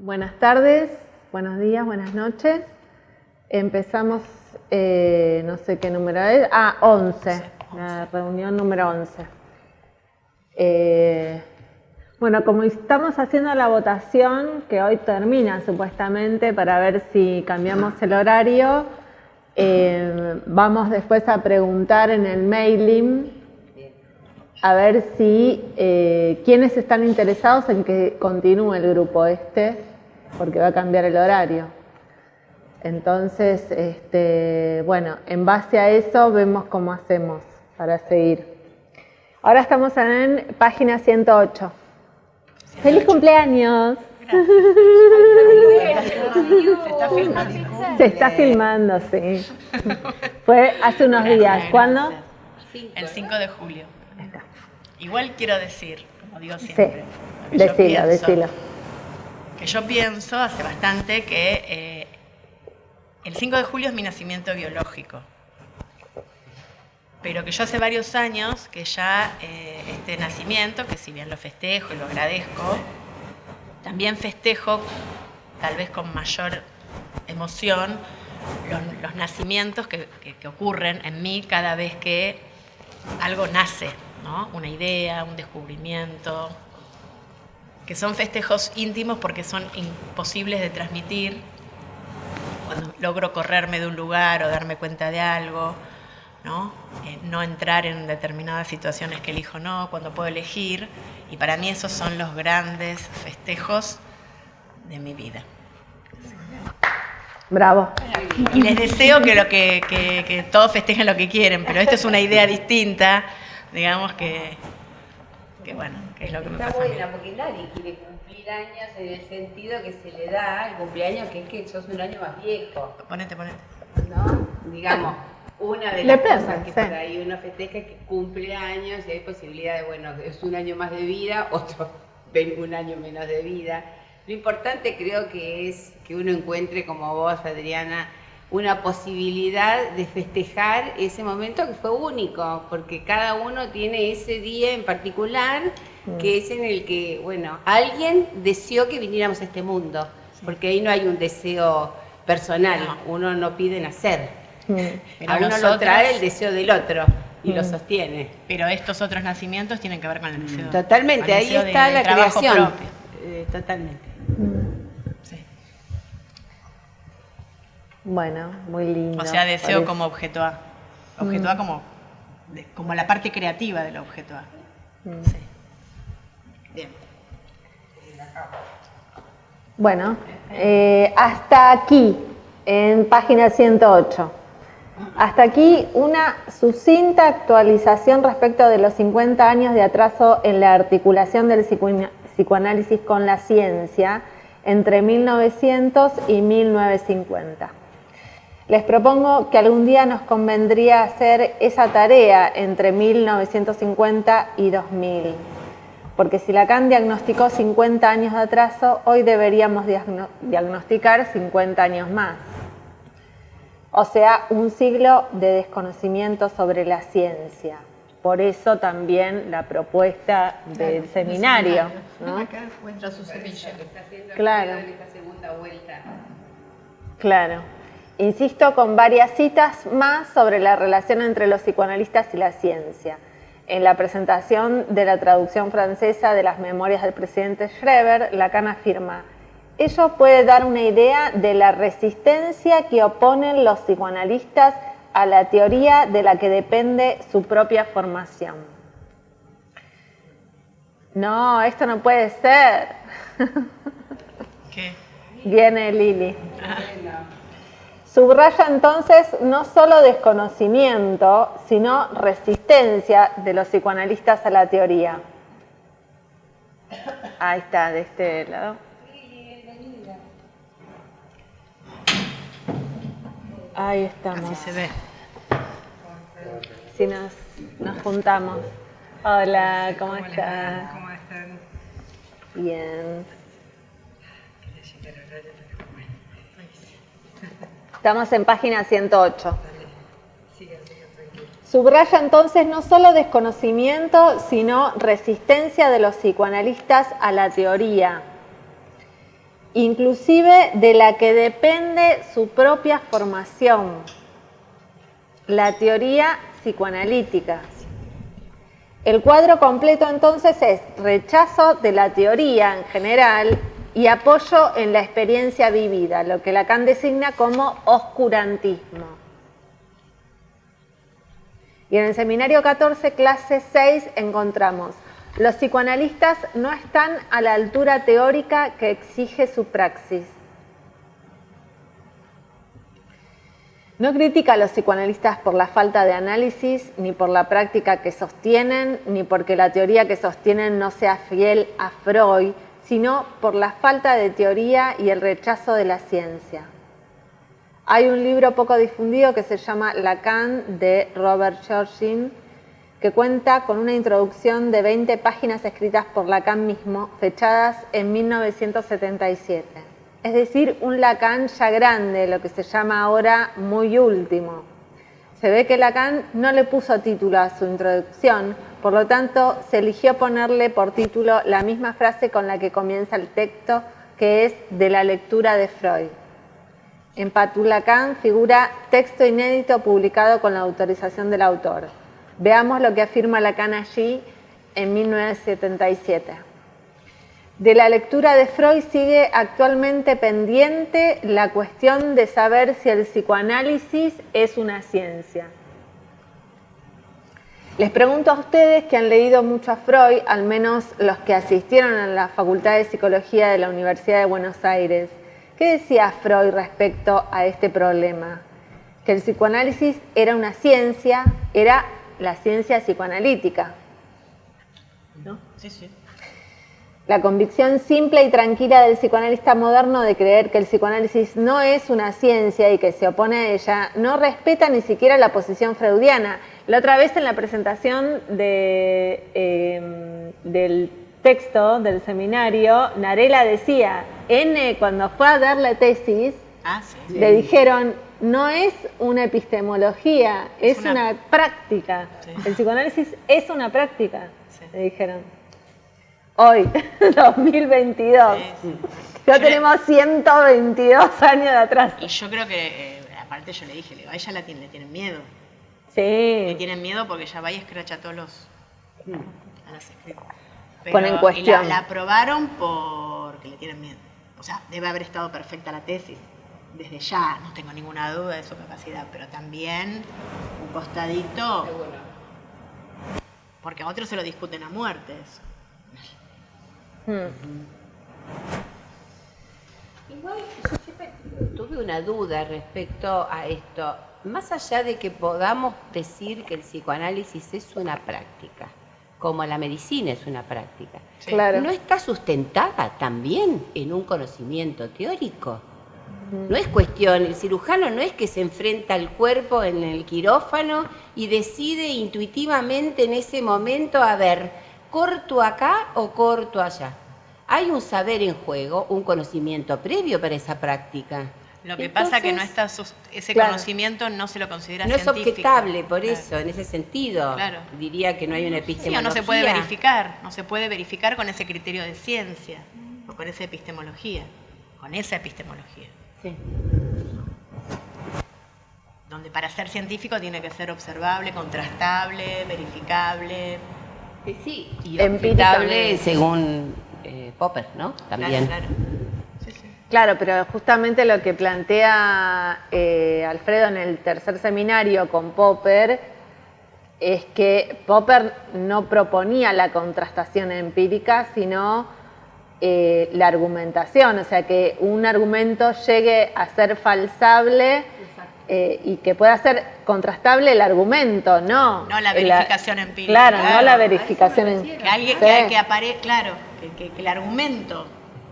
Buenas tardes, buenos días, buenas noches. Empezamos, no sé qué número es, 11, la reunión número 11. Bueno, como estamos haciendo la votación, que hoy termina supuestamente para ver si cambiamos el horario, vamos después a preguntar en el mailing a ver si quiénes están interesados en que continúe el grupo porque va a cambiar el horario. Entonces, bueno, en base a eso vemos cómo hacemos para seguir. Ahora estamos en página 108. ¡Feliz cumpleaños! Se está filmando. Se está filmando, sí. Fue hace unos días. ¿Cuándo? El 5 de julio. Igual quiero decir, como digo siempre, sí. Decilo. Que yo pienso hace bastante que el 5 de julio es mi nacimiento biológico. Pero que yo hace varios años que ya este nacimiento, que si bien lo festejo y lo agradezco, también festejo, tal vez con mayor emoción, los nacimientos que ocurren en mí cada vez que algo nace, ¿no? Una idea, un descubrimiento, que son festejos íntimos porque son imposibles de transmitir. Cuando logro correrme de un lugar o darme cuenta de algo, ¿no? No entrar en determinadas situaciones que elijo no, cuando puedo elegir, y para mí esos son los grandes festejos de mi vida. Bravo. Y les deseo que todos festejen lo que quieren, pero esto es una idea distinta, digamos que bueno, que es lo que me pasa. Está buena, porque nadie quiere cumplir años en el sentido que se le da el cumpleaños, que es que sos un año más viejo. Ponete. ¿No? Digamos, una de las cosas que por ahí uno festeja es que cumple años y hay posibilidad de, bueno, es un año más de vida, otro un año menos de vida. Lo importante creo que es que uno encuentre, como vos, Adriana, una posibilidad de festejar ese momento que fue único, porque cada uno tiene ese día en particular, que es en el que, bueno, alguien deseó que viniéramos a este mundo, porque ahí no hay un deseo personal, uno no pide nacer, a uno lo trae el deseo del otro y lo sostiene. Pero estos otros nacimientos tienen que ver con el deseo. Totalmente, ahí está la creación. Totalmente. Sí. Bueno, muy lindo. O sea, deseo como objeto A. Objeto A como la parte creativa del objeto A. Sí. Bien. Bueno, hasta aquí, en página 108. Hasta aquí una sucinta actualización respecto de los 50 años de atraso en la articulación del psicoanálisis con la ciencia entre 1900 y 1950. Les propongo que algún día nos convendría hacer esa tarea entre 1950 y 2000, porque si Lacan diagnosticó 50 años de atraso, hoy deberíamos diagnosticar 50 años más. O sea, un siglo de desconocimiento sobre la ciencia. Por eso también la propuesta del seminario, ¿no? Acá encuentra su semilla. Claro. En esta segunda vuelta. Claro. Insisto con varias citas más sobre la relación entre los psicoanalistas y la ciencia. En la presentación de la traducción francesa de las memorias del presidente Schreber, Lacan afirma: ello puede dar una idea de la resistencia que oponen los psicoanalistas a la teoría de la que depende su propia formación. No, esto no puede ser. ¿Qué? Viene Lili. Subraya entonces no solo desconocimiento, sino resistencia de los psicoanalistas a la teoría. Ahí está, de este lado. Ahí estamos. Así se ve. Si nos juntamos. Hola, ¿cómo están? ¿Cómo están? Bien. Estamos en página 108. Subraya entonces no solo desconocimiento, sino resistencia de los psicoanalistas a la teoría. inclusive de la que depende su propia formación, la teoría psicoanalítica. El cuadro completo entonces es rechazo de la teoría en general y apoyo en la experiencia vivida, lo que Lacan designa como oscurantismo. Y en el seminario 14, clase 6, encontramos: los psicoanalistas no están a la altura teórica que exige su praxis. No critica a los psicoanalistas por la falta de análisis, ni por la práctica que sostienen, ni porque la teoría que sostienen no sea fiel a Freud, sino por la falta de teoría y el rechazo de la ciencia. Hay un libro poco difundido que se llama Lacan, de Robert Georgin, que cuenta con una introducción de 20 páginas escritas por Lacan mismo, fechadas en 1977. Es decir, un Lacan ya grande, lo que se llama ahora muy último. Se ve que Lacan no le puso título a su introducción, por lo tanto se eligió ponerle por título la misma frase con la que comienza el texto, que es de la lectura de Freud. En Patou Lacan figura texto inédito publicado con la autorización del autor. Veamos lo que afirma Lacan allí en 1977. De la lectura de Freud sigue actualmente pendiente la cuestión de saber si el psicoanálisis es una ciencia. Les pregunto a ustedes que han leído mucho a Freud, al menos los que asistieron a la Facultad de Psicología de la Universidad de Buenos Aires, ¿qué decía Freud respecto a este problema? Que el psicoanálisis era una ciencia, era la ciencia psicoanalítica, ¿no? Sí, sí. La convicción simple y tranquila del psicoanalista moderno de creer que el psicoanálisis no es una ciencia y que se opone a ella, no respeta ni siquiera la posición freudiana. La otra vez en la presentación del texto del seminario, Narela decía, cuando fue a dar la tesis, le dijeron, no es una epistemología, es una práctica. Sí. El psicoanálisis es una práctica, le dijeron. Hoy, 2022. Sí. Ya tenemos 122 años de atrás. Y yo creo que, aparte yo le dije, a ella le tienen miedo. Sí. Le tienen miedo porque ya va y escracha a todos los... a las escritas. Ponen cuestión. Y la aprobaron porque le tienen miedo. O sea, debe haber estado perfecta la tesis. Desde ya, no tengo ninguna duda de su capacidad, pero también un costadito... Porque a otros se lo discuten a muerte eso. Igual yo siempre tuve una duda respecto a esto. Más allá de que podamos decir que el psicoanálisis es una práctica, como la medicina es una práctica, sí. Claro. ¿No está sustentada también en un conocimiento teórico? No es cuestión, el cirujano no es que se enfrenta al cuerpo en el quirófano y decide intuitivamente en ese momento, a ver, ¿corto acá o corto allá? Hay un saber en juego, un conocimiento previo para esa práctica. Lo que pasa que no está ese conocimiento no se lo considera científico. No es objetable por eso, en ese sentido. Claro. Diría que no hay una epistemología. Sí, no se puede verificar con ese criterio de ciencia o con esa epistemología. Sí. Donde para ser científico tiene que ser observable, contrastable, verificable. Sí, y empirable según Popper, ¿no? También. Claro. Claro, pero justamente lo que plantea Alfredo en el tercer seminario con Popper es que Popper no proponía la contrastación empírica, sino la argumentación, o sea, que un argumento llegue a ser falsable y que pueda ser contrastable el argumento, no la verificación empírica. Claro, no la verificación empírica. Que alguien que aparezca, claro, que el argumento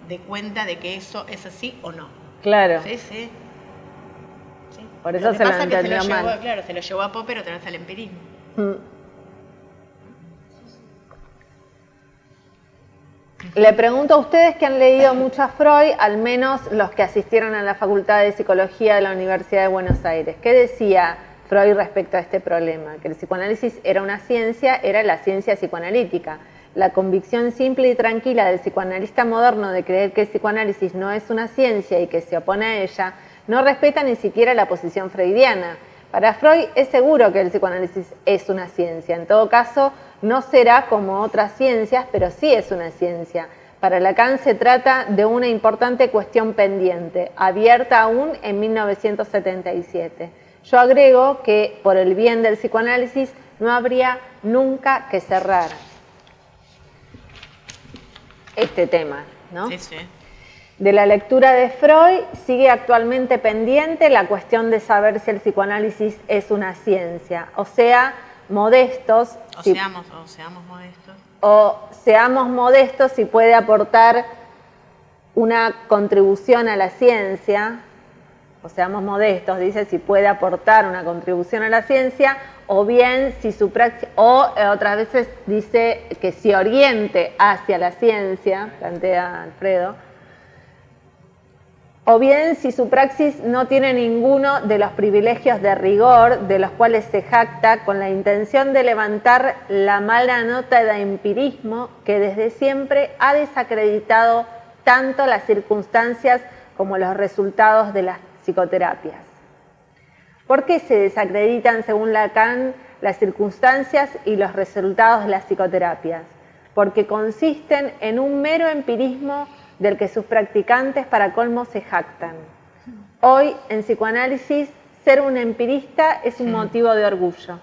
dé cuenta de que eso es así o no. Claro. Sí. Por eso se lo entendió mal. Claro, se lo llevó a Popper otra vez al empirismo. Le pregunto a ustedes que han leído mucho a Freud, al menos los que asistieron a la Facultad de Psicología de la Universidad de Buenos Aires. ¿Qué decía Freud respecto a este problema? Que el psicoanálisis era una ciencia, era la ciencia psicoanalítica. la convicción simple y tranquila del psicoanalista moderno de creer que el psicoanálisis no es una ciencia y que se opone a ella, no respeta ni siquiera la posición freudiana. Para Freud es seguro que el psicoanálisis es una ciencia. En todo caso, no será como otras ciencias, pero sí es una ciencia. Para Lacan se trata de una importante cuestión pendiente, abierta aún en 1977. Yo agrego que, por el bien del psicoanálisis, no habría nunca que cerrar este tema, ¿no? Sí, sí. De la lectura de Freud sigue actualmente pendiente la cuestión de saber si el psicoanálisis es una ciencia. O sea, modestos. Seamos modestos. O seamos modestos si puede aportar una contribución a la ciencia. O seamos modestos, dice, si puede aportar una contribución a la ciencia, o bien si su praxis, o otras veces dice que se oriente hacia la ciencia, plantea Alfredo, o bien si su praxis no tiene ninguno de los privilegios de rigor de los cuales se jacta con la intención de levantar la mala nota de empirismo que desde siempre ha desacreditado tanto las circunstancias como los resultados de las psicoterapias. ¿Por qué se desacreditan, según Lacan, las circunstancias y los resultados de las psicoterapias? Porque consisten en un mero empirismo del que sus practicantes para colmo se jactan. Hoy, en psicoanálisis, ser un empirista es un motivo de orgullo.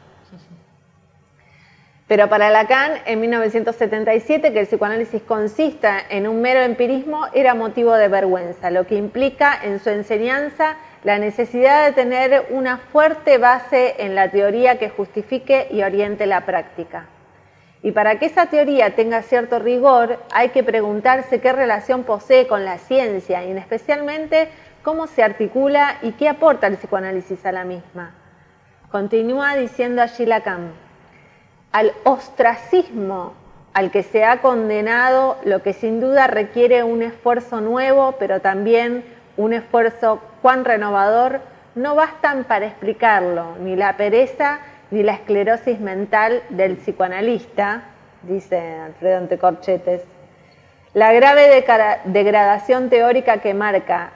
Pero para Lacan, en 1977, que el psicoanálisis consista en un mero empirismo era motivo de vergüenza, lo que implica en su enseñanza la necesidad de tener una fuerte base en la teoría que justifique y oriente la práctica. Y para que esa teoría tenga cierto rigor, hay que preguntarse qué relación posee con la ciencia y especialmente cómo se articula y qué aporta el psicoanálisis a la misma. Continúa diciendo allí Lacan: al ostracismo al que se ha condenado, lo que sin duda requiere un esfuerzo nuevo, pero también un esfuerzo cuán renovador, no bastan para explicarlo ni la pereza ni la esclerosis mental del psicoanalista, dice Alfredo Antecorchetes. La grave degradación teórica que marca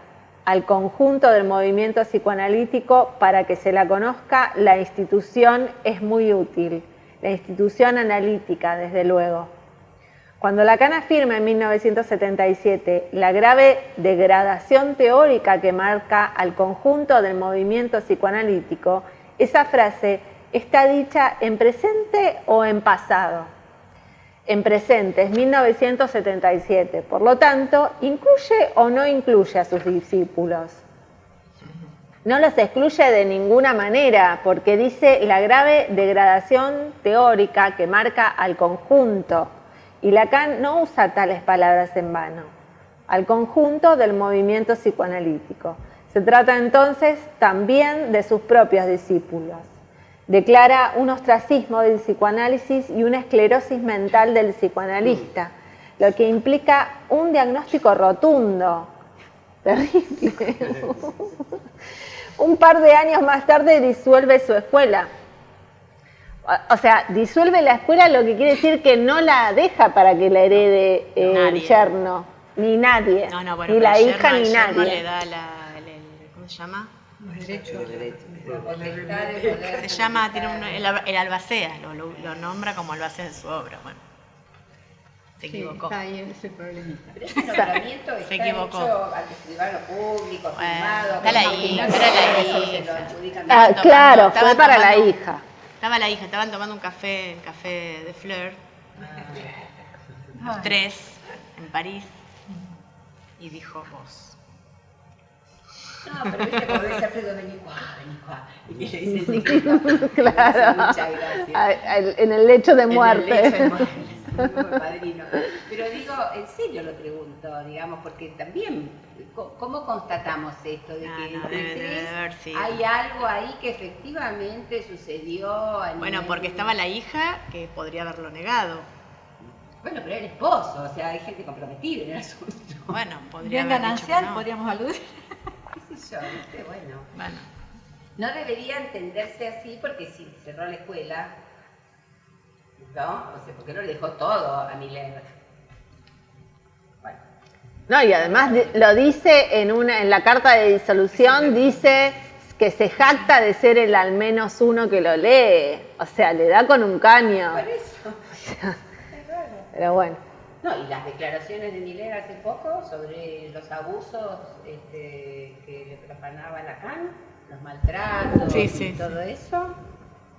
al conjunto del movimiento psicoanalítico para que se la conozca, la institución es muy útil. La institución analítica, desde luego. Cuando Lacan afirma en 1977 la grave degradación teórica que marca al conjunto del movimiento psicoanalítico, esa frase está dicha en presente o en pasado. En presente, es 1977, por lo tanto, ¿incluye o no incluye a sus discípulos? No los excluye de ninguna manera, porque dice la grave degradación teórica que marca al conjunto, y Lacan no usa tales palabras en vano, al conjunto del movimiento psicoanalítico. Se trata entonces también de sus propios discípulos. Declara un ostracismo del psicoanálisis y una esclerosis mental del psicoanalista, lo que implica un diagnóstico rotundo, terrible. Un par de años más tarde disuelve su escuela. O sea, disuelve la escuela, lo que quiere decir que no la deja para que la herede el yerno, ni nadie, No, bueno, ni la el hija ni yerno nadie. le da ¿cómo se llama? El derecho. Se llama, tiene el albacea, lo nombra como albacea de su obra. Bueno, se equivocó. Está ahí ese problemita. Pero ese nombramiento Se está equivocó. hecho ante escribano público, firmado. está la hija, era la hija. Claro, Estaban fue para la tomando- hija. Estaba la hija, estaban tomando un café de Fleur, los tres, en París, y dijo vos. No, pero viste como dice Alfredo, vení cuá. Y que le dice el secreto. Claro. Muchas gracias. En el lecho de muerte. En el lecho de muerte, como el padrino. Pero digo, en serio lo pregunto, digamos, porque también, ¿cómo constatamos esto? De que No, entre debe tres de haber sido. hay algo ahí que efectivamente sucedió a Bueno, nivel- porque estaba la hija que podría haberlo negado. Bueno, pero el esposo, o sea, hay gente comprometida en el asunto. Bueno, podría Bien haber dicho que ganancial, no. podríamos aludir. ¿Qué sé yo? ¿Viste? Bueno. Bueno, No debería entenderse así porque si cerró la escuela, ¿no? O sea, ¿por qué no le dejó todo a Miller? Bueno. No, y además lo dice en la carta de disolución, dice que se jacta de ser el al menos uno que lo lee. O sea, le da con un caño. Por eso. Es raro. Pero bueno. No, y las declaraciones de Miller hace poco sobre los abusos que le profanaba Lacan, los maltratos y todo eso,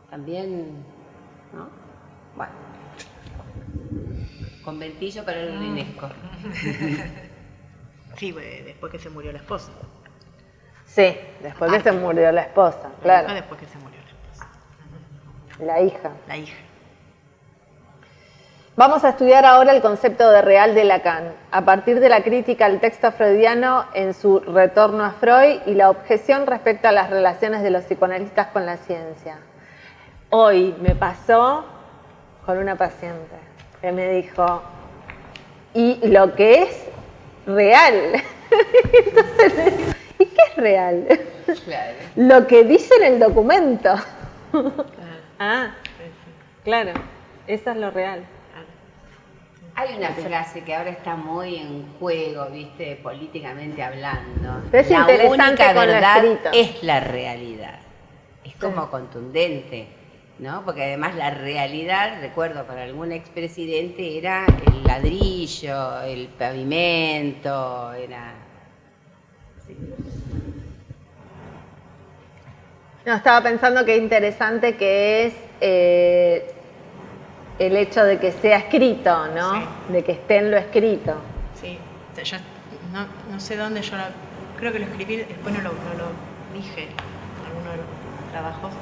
también, ¿no? Bueno. Conventillo para el UNESCO. Sí, después que se murió la esposa. Sí, después que se murió la esposa, claro. Después que se murió la esposa. La hija. La hija. Vamos a estudiar ahora el concepto de real de Lacan, a partir de la crítica al texto freudiano en su retorno a Freud y la objeción respecto a las relaciones de los psicoanalistas con la ciencia. Hoy me pasó con una paciente que me dijo, ¿y lo que es real? Entonces le digo, ¿y qué es real? Claro. Lo que dice en el documento. Ah, claro, eso es lo real. Hay una frase que ahora está muy en juego, ¿viste? Políticamente hablando. Pero es la interesante única con lo verdad escrito. es la realidad. Es como contundente, ¿no? Porque además la realidad, recuerdo para algún expresidente, era el ladrillo, el pavimento, era... Sí. No, estaba pensando que interesante que es el hecho de que sea escrito, ¿no? Sí. De que esté en lo escrito. Sí, yo no sé dónde creo que lo escribí, después no lo dije en alguno de los trabajos,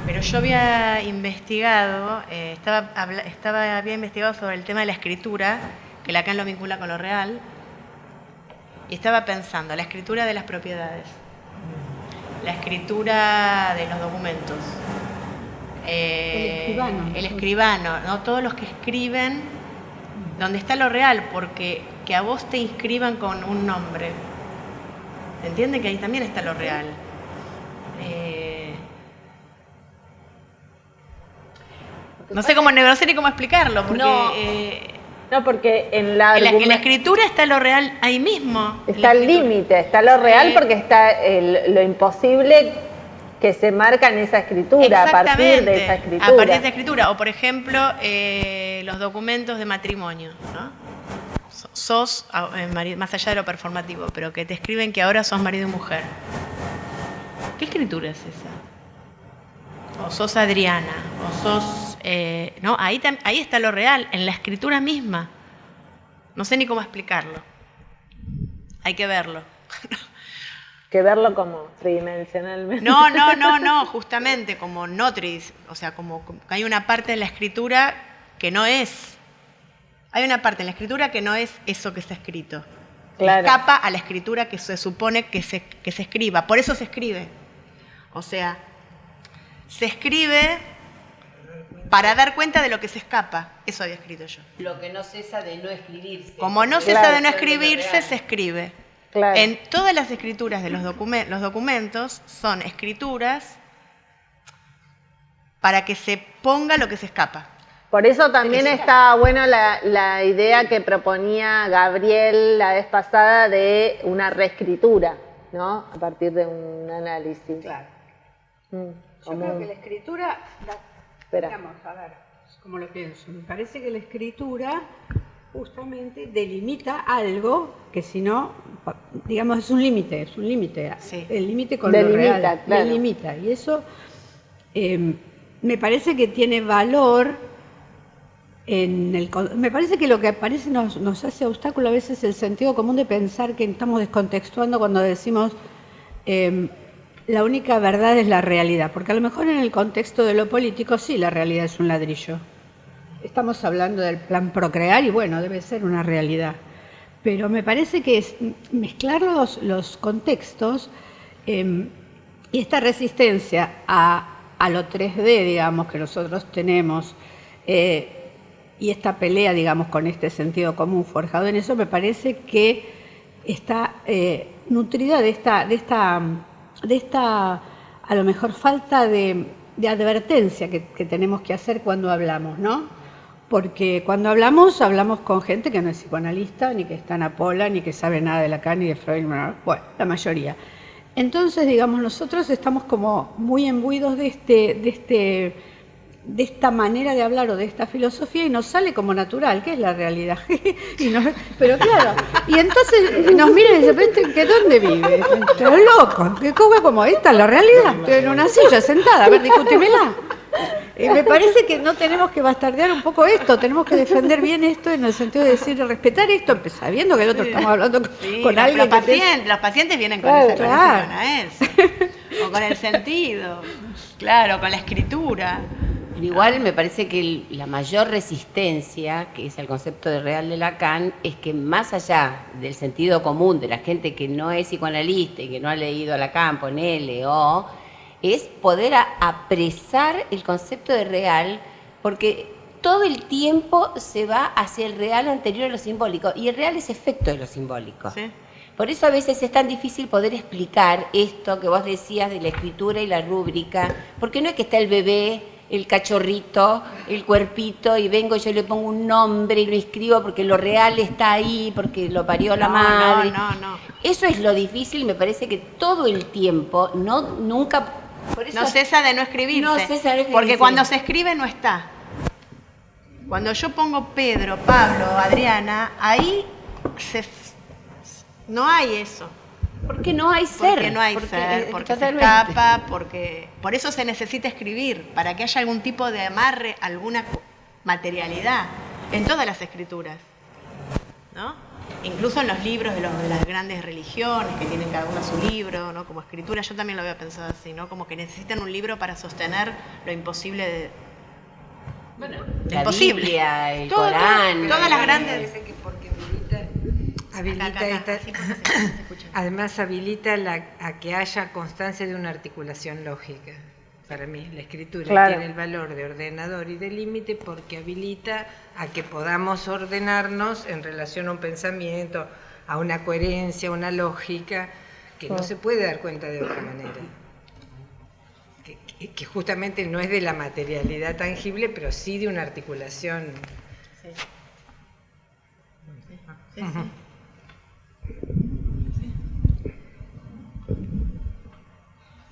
pero yo había investigado, había investigado sobre el tema de la escritura, que Lacan lo vincula con lo real, y estaba pensando, la escritura de las propiedades, la escritura de los documentos, el escribano, ¿no? Todos los que escriben, donde está lo real, porque que a vos te inscriban con un nombre, ¿entienden? Que ahí también está lo real. No sé ni cómo explicarlo, porque No, porque en la escritura está lo real ahí mismo. Está el límite, está lo real porque está lo imposible que se marca en esa escritura, a partir de esa escritura. A partir de esa escritura. O por ejemplo, los documentos de matrimonio, ¿no? Sos, más allá de lo performativo, pero que te escriben que ahora sos marido y mujer. ¿Qué escritura es esa? O sos Adriana, o sos... ¿no? Ahí está lo real, en la escritura misma. No sé ni cómo explicarlo. Hay que verlo. Que verlo como tridimensionalmente. No, justamente como no tridimensional. O sea, como hay una parte de la escritura que no es... Hay una parte en la escritura que no es eso que está escrito. Claro. Escapa a la escritura que se supone que se escriba. Por eso se escribe. O sea, se escribe para dar cuenta de lo que se escriba. Eso había escrito yo. Lo que no cesa de no escribirse. Como no cesa de no escribirse, se escribe. Claro. En todas las escrituras de los documentos son escrituras para que se ponga lo que se escapa. Por eso también está buena la idea que proponía Gabriel la vez pasada de una reescritura, ¿no? A partir de un análisis. Claro. Yo creo que la escritura, digamos, a ver, ¿cómo lo pienso? Me parece que la escritura justamente delimita algo que si no, digamos, es un límite. Sí. El límite con lo real. Claro. Delimita. Y eso me parece que tiene valor. Me parece que lo que aparece nos hace obstáculo a veces el sentido común de pensar que estamos descontextuando cuando decimos la única verdad es la realidad, porque a lo mejor en el contexto de lo político sí la realidad es un ladrillo. Estamos hablando del plan procrear y bueno, debe ser una realidad. Pero me parece que es mezclar los contextos y esta resistencia a lo 3D, digamos, que nosotros tenemos, y esta pelea, digamos, con este sentido común forjado en eso, me parece que está nutrida de esta a lo mejor falta de de advertencia que tenemos que hacer cuando hablamos, ¿no? Porque cuando hablamos con gente que no es psicoanalista, ni que está en Apola, ni que sabe nada de Lacan ni de Freud, bueno, la mayoría. Entonces, digamos, nosotros estamos como muy imbuidos de esta manera de hablar o de esta filosofía y nos sale como natural, que es la realidad. Pero claro, y entonces nos miran y dicen, ¿pero dónde vive? Pero loco, ¿qué cosa como esta es la realidad? Estoy en una silla sentada, a ver, discútemela. Me parece que no tenemos que bastardear un poco esto, tenemos que defender bien esto en el sentido de decir, respetar esto, sabiendo que el otro estamos hablando con alguien. Los pacientes vienen con ese o con el sentido, claro, con la escritura. Igual me parece que la mayor resistencia, que es el concepto de real de Lacan, es que más allá del sentido común de la gente que no es psicoanalista y que no ha leído a Lacan, ponele, es poder apresar el concepto de real, porque todo el tiempo se va hacia el real anterior a lo simbólico, y el real es efecto de lo simbólico. ¿Sí? Por eso a veces es tan difícil poder explicar esto que vos decías de la escritura y la rúbrica, porque no es que está el bebé, el cachorrito, el cuerpito, y vengo y yo le pongo un nombre y lo escribo porque lo real está ahí, porque lo parió la madre. No. Eso es lo difícil, me parece que todo el tiempo, nunca... Por eso, no cesa de no escribirse, porque cuando se escribe no está. Cuando yo pongo Pedro, Pablo, Adriana, ahí no hay eso. Porque no hay ser. Porque no hay ser, porque se escapa, porque... Por eso se necesita escribir, para que haya algún tipo de amarre, alguna materialidad en todas las escrituras, ¿no? Incluso en los libros de las grandes religiones, que tienen cada uno su libro, ¿no? Como escritura, yo también lo había pensado así, ¿no? Como que necesitan un libro para sostener lo imposible de... Bueno, la imposible. Biblia, el Corán... Todas las grandes... Además habilita a que haya constancia de una articulación lógica. Para mí la escritura tiene el valor de ordenador y de límite porque habilita a que podamos ordenarnos en relación a un pensamiento, a una coherencia, a una lógica que no se puede dar cuenta de otra manera. Que justamente no es de la materialidad tangible, pero sí de una articulación. Sí.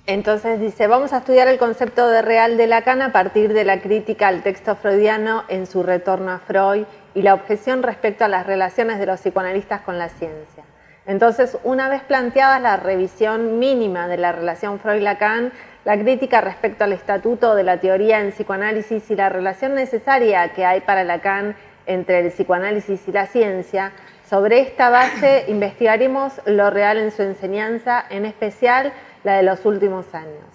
Entonces dice, vamos a estudiar el concepto de real de Lacan a partir de la crítica al texto freudiano en su retorno a Freud y la objeción respecto a las relaciones de los psicoanalistas con la ciencia. Entonces, una vez planteada la revisión mínima de la relación Freud-Lacan, la crítica respecto al estatuto de la teoría en psicoanálisis y la relación necesaria que hay para Lacan entre el psicoanálisis y la ciencia, sobre esta base investigaremos lo real en su enseñanza, en especial la de los últimos años.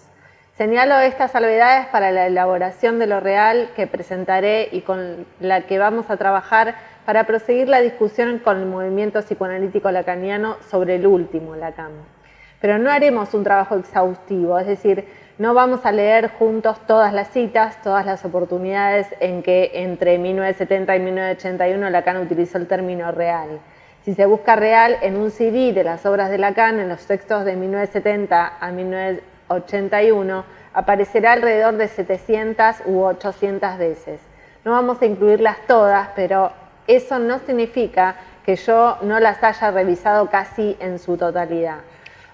Señalo estas salvedades para la elaboración de lo real que presentaré y con la que vamos a trabajar para proseguir la discusión con el movimiento psicoanalítico lacaniano sobre el último, Lacan. Pero no haremos un trabajo exhaustivo, es decir, no vamos a leer juntos todas las citas, todas las oportunidades en que entre 1970 y 1981 Lacan utilizó el término real. Si se busca real en un CD de las obras de Lacan, en los textos de 1970 a 1981, aparecerá alrededor de 700 u 800 veces. No vamos a incluirlas todas, pero eso no significa que yo no las haya revisado casi en su totalidad.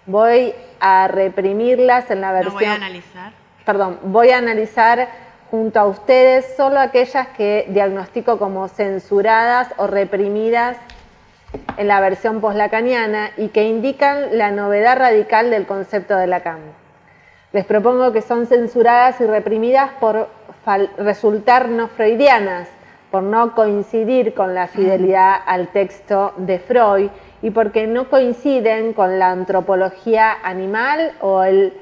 Voy a reprimirlas en la versión... No voy a analizar. Perdón, voy a analizar junto a ustedes solo aquellas que diagnostico como censuradas o reprimidas en la versión poslacaniana y que indican la novedad radical del concepto de Lacan. Les propongo que son censuradas y reprimidas por resultar no freudianas, por no coincidir con la fidelidad al texto de Freud y porque no coinciden con la antropología animal o el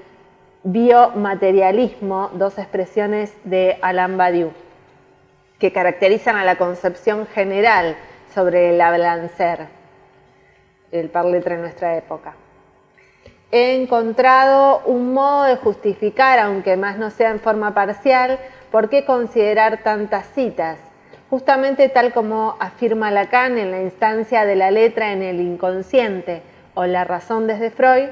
biomaterialismo, dos expresiones de Alain Badiou, que caracterizan a la concepción general sobre el hablancer, el parletre en nuestra época. He encontrado un modo de justificar, aunque más no sea en forma parcial, por qué considerar tantas citas, justamente tal como afirma Lacan en la instancia de la letra en el inconsciente o la razón desde Freud.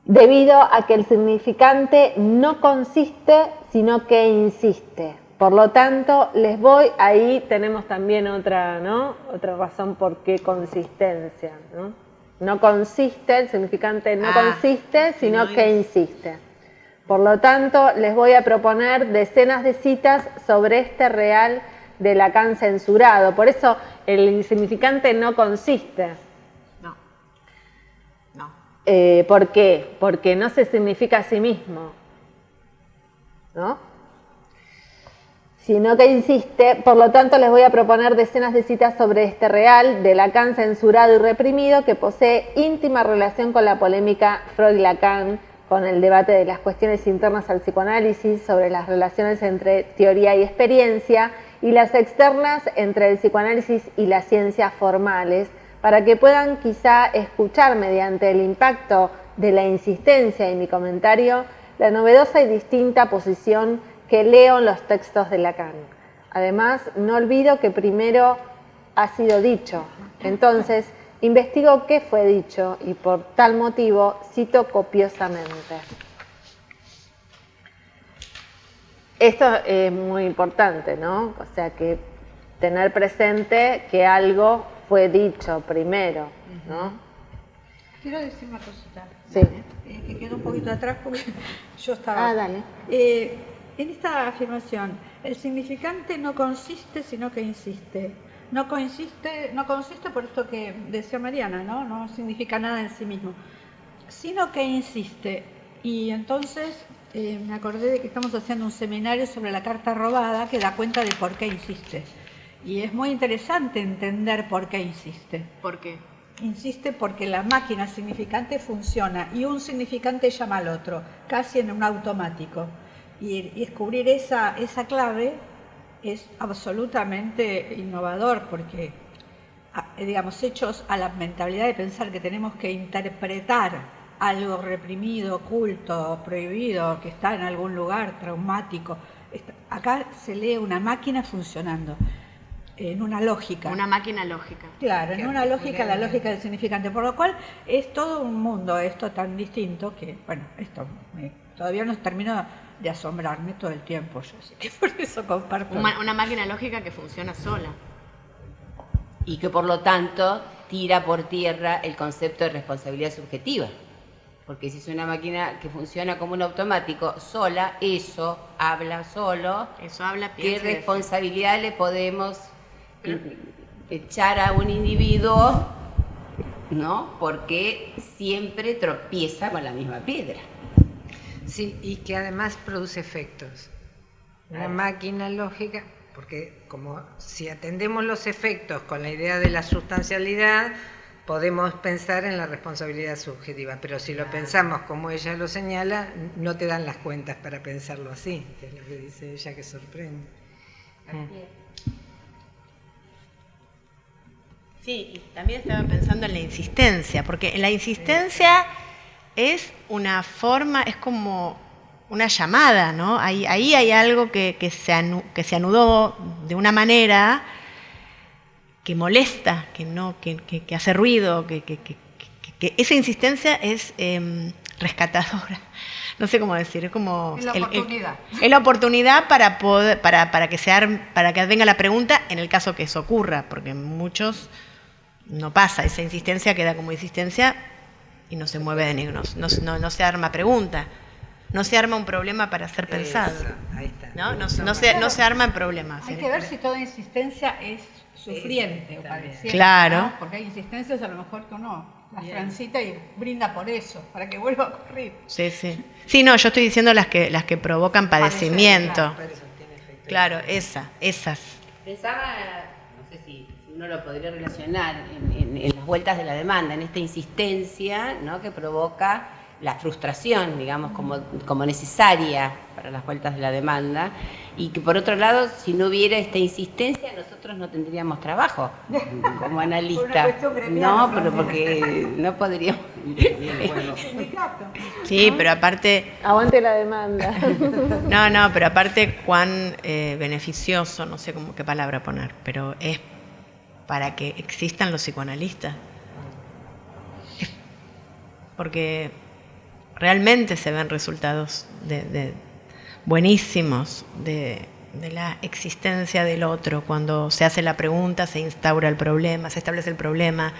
debido a que el significante no consiste, sino que insiste. Por lo tanto, ahí tenemos también otra, ¿no? Otra razón por qué consistencia, ¿no? No consiste, el significante no consiste, sino que insiste. Por lo tanto, les voy a proponer decenas de citas sobre este real de Lacan censurado. Por eso el significante no consiste. ¿Por qué? Porque no se significa a sí mismo, ¿no? Sino que insiste. Por lo tanto, les voy a proponer decenas de citas sobre este real de Lacan censurado y reprimido que posee íntima relación con la polémica Freud-Lacan, con el debate de las cuestiones internas al psicoanálisis, sobre las relaciones entre teoría y experiencia, y las externas entre el psicoanálisis y las ciencias formales, para que puedan quizá escuchar mediante el impacto de la insistencia y mi comentario la novedosa y distinta posición que leo en los textos de Lacan. Además, no olvido que primero ha sido dicho. Entonces, investigo qué fue dicho y por tal motivo cito copiosamente. Esto es muy importante, ¿no? O sea, que tener presente que algo fue dicho primero, ¿no? Quiero decir una cosita. Sí. Que quedó un poquito atrás porque yo estaba... dale. En esta afirmación, el significante no consiste, sino que insiste. No consiste por esto que decía Mariana, ¿no? No significa nada en sí mismo, sino que insiste. Y entonces me acordé de que estamos haciendo un seminario sobre la carta robada que da cuenta de por qué insiste. Y es muy interesante entender por qué insiste. ¿Por qué? Insiste porque la máquina significante funciona y un significante llama al otro, casi en un automático. Y descubrir esa clave es absolutamente innovador porque, digamos, hechos a la mentalidad de pensar que tenemos que interpretar algo reprimido, oculto, prohibido, que está en algún lugar, traumático. Acá se lee una máquina funcionando. En una lógica. Una máquina lógica. Claro, en una lógica, la lógica del significante. Por lo cual es todo un mundo esto tan distinto que, bueno, esto todavía no termino de asombrarme todo el tiempo. Yo así que por eso comparto. Una máquina lógica que funciona sola. Y que por lo tanto tira por tierra el concepto de responsabilidad subjetiva. Porque si es una máquina que funciona como un automático sola, eso habla solo. Eso habla, ¿Qué responsabilidad le podemos echar a un individuo, ¿no? Porque siempre tropieza con la misma piedra. Sí, y que además produce efectos. Una máquina lógica, porque como si atendemos los efectos con la idea de la sustancialidad, podemos pensar en la responsabilidad subjetiva, pero si lo pensamos como ella lo señala, no te dan las cuentas para pensarlo así, que es lo que dice ella, que sorprende. Sí, y también estaba pensando en la insistencia, porque la insistencia es una forma, es como una llamada, ¿no? Ahí hay algo que se anudó de una manera que molesta, que hace ruido, que esa insistencia es rescatadora. No sé cómo decir, es como... Es la oportunidad. Es la oportunidad para que venga la pregunta en el caso que eso ocurra, porque muchos no pasa, esa insistencia queda como insistencia y no se mueve de negros, no se arma pregunta, no se arma un problema para ser pensado. Eso, ahí está. No se arman problemas. Hay que ver si toda insistencia es sufriente o pareciera. Claro. ¿No? Porque hay insistencias a lo mejor que uno las transita y brinda por eso, para que vuelva a ocurrir. Sí. Sí, no, yo estoy diciendo las que provocan padecimiento. Claro, esas. Pensaba, no sé si uno lo podría relacionar en las vueltas de la demanda, en esta insistencia, ¿no? Que provoca la frustración, digamos, como necesaria para las vueltas de la demanda, y que por otro lado, si no hubiera esta insistencia, nosotros no tendríamos trabajo como analistas, no, pero porque no podríamos. Sí, pero aparte... Aguante la demanda. No, pero aparte cuán beneficioso, no sé qué palabra poner, pero es para que existan los psicoanalistas. Porque realmente se ven resultados buenísimos de la existencia del otro. Cuando se hace la pregunta, se instaura el problema, se establece el problema,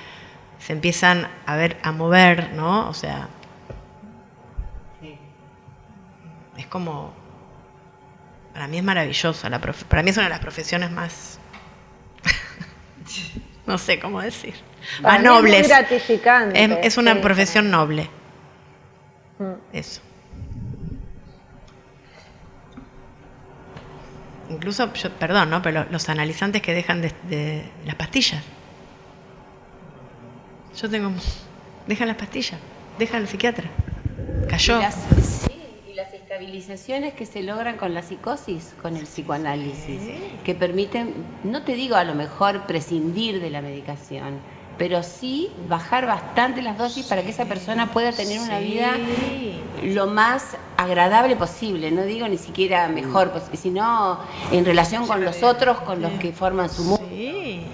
se empiezan a mover, ¿no? O sea, es como, para mí es maravillosa, para mí es una de las profesiones más, no sé cómo decir, más nobles. Es muy gratificante. Es una profesión noble. Eso. Incluso, perdón, ¿no? Pero los analizantes que dejan de las pastillas. Dejan las pastillas, dejan el psiquiatra. Cayó. Y las estabilizaciones que se logran con la psicosis, con el psicoanálisis, que permiten, no te digo a lo mejor prescindir de la medicación, pero sí bajar bastante las dosis para que esa persona pueda tener una vida lo más agradable posible, no digo ni siquiera mejor, sino en relación con los otros, con los que forman su mundo. Sí,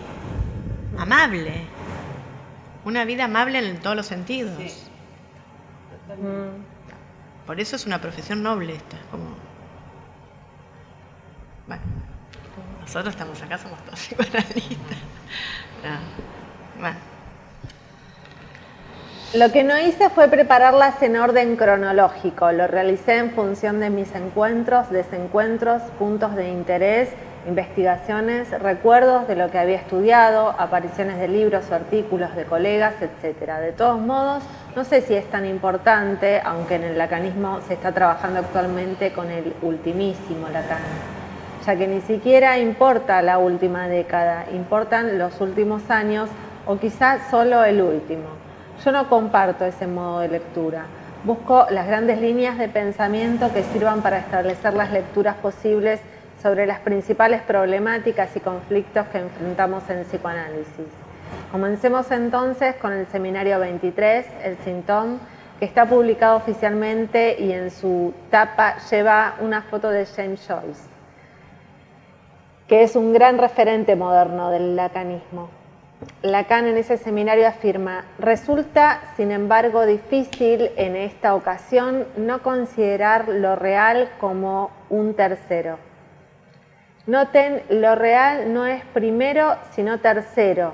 amable. Una vida amable en todos los sentidos. Sí. Por eso es una profesión noble esta. Bueno, nosotros estamos acá, somos todos psicoanalistas. Bueno. Lo que no hice fue prepararlas en orden cronológico. Lo realicé en función de mis encuentros, desencuentros, puntos de interés, investigaciones, recuerdos de lo que había estudiado, apariciones de libros o artículos de colegas, etc. De todos modos, no sé si es tan importante, aunque en el lacanismo se está trabajando actualmente con el ultimísimo Lacan, ya que ni siquiera importa la última década, importan los últimos años o quizás solo el último. Yo no comparto ese modo de lectura. Busco las grandes líneas de pensamiento que sirvan para establecer las lecturas posibles sobre las principales problemáticas y conflictos que enfrentamos en psicoanálisis. Comencemos entonces con el seminario 23, el Symptôme, que está publicado oficialmente y en su tapa lleva una foto de James Joyce, que es un gran referente moderno del lacanismo. Lacan en ese seminario afirma: resulta, sin embargo, difícil en esta ocasión no considerar lo real como un tercero. Noten, lo real no es primero, sino tercero.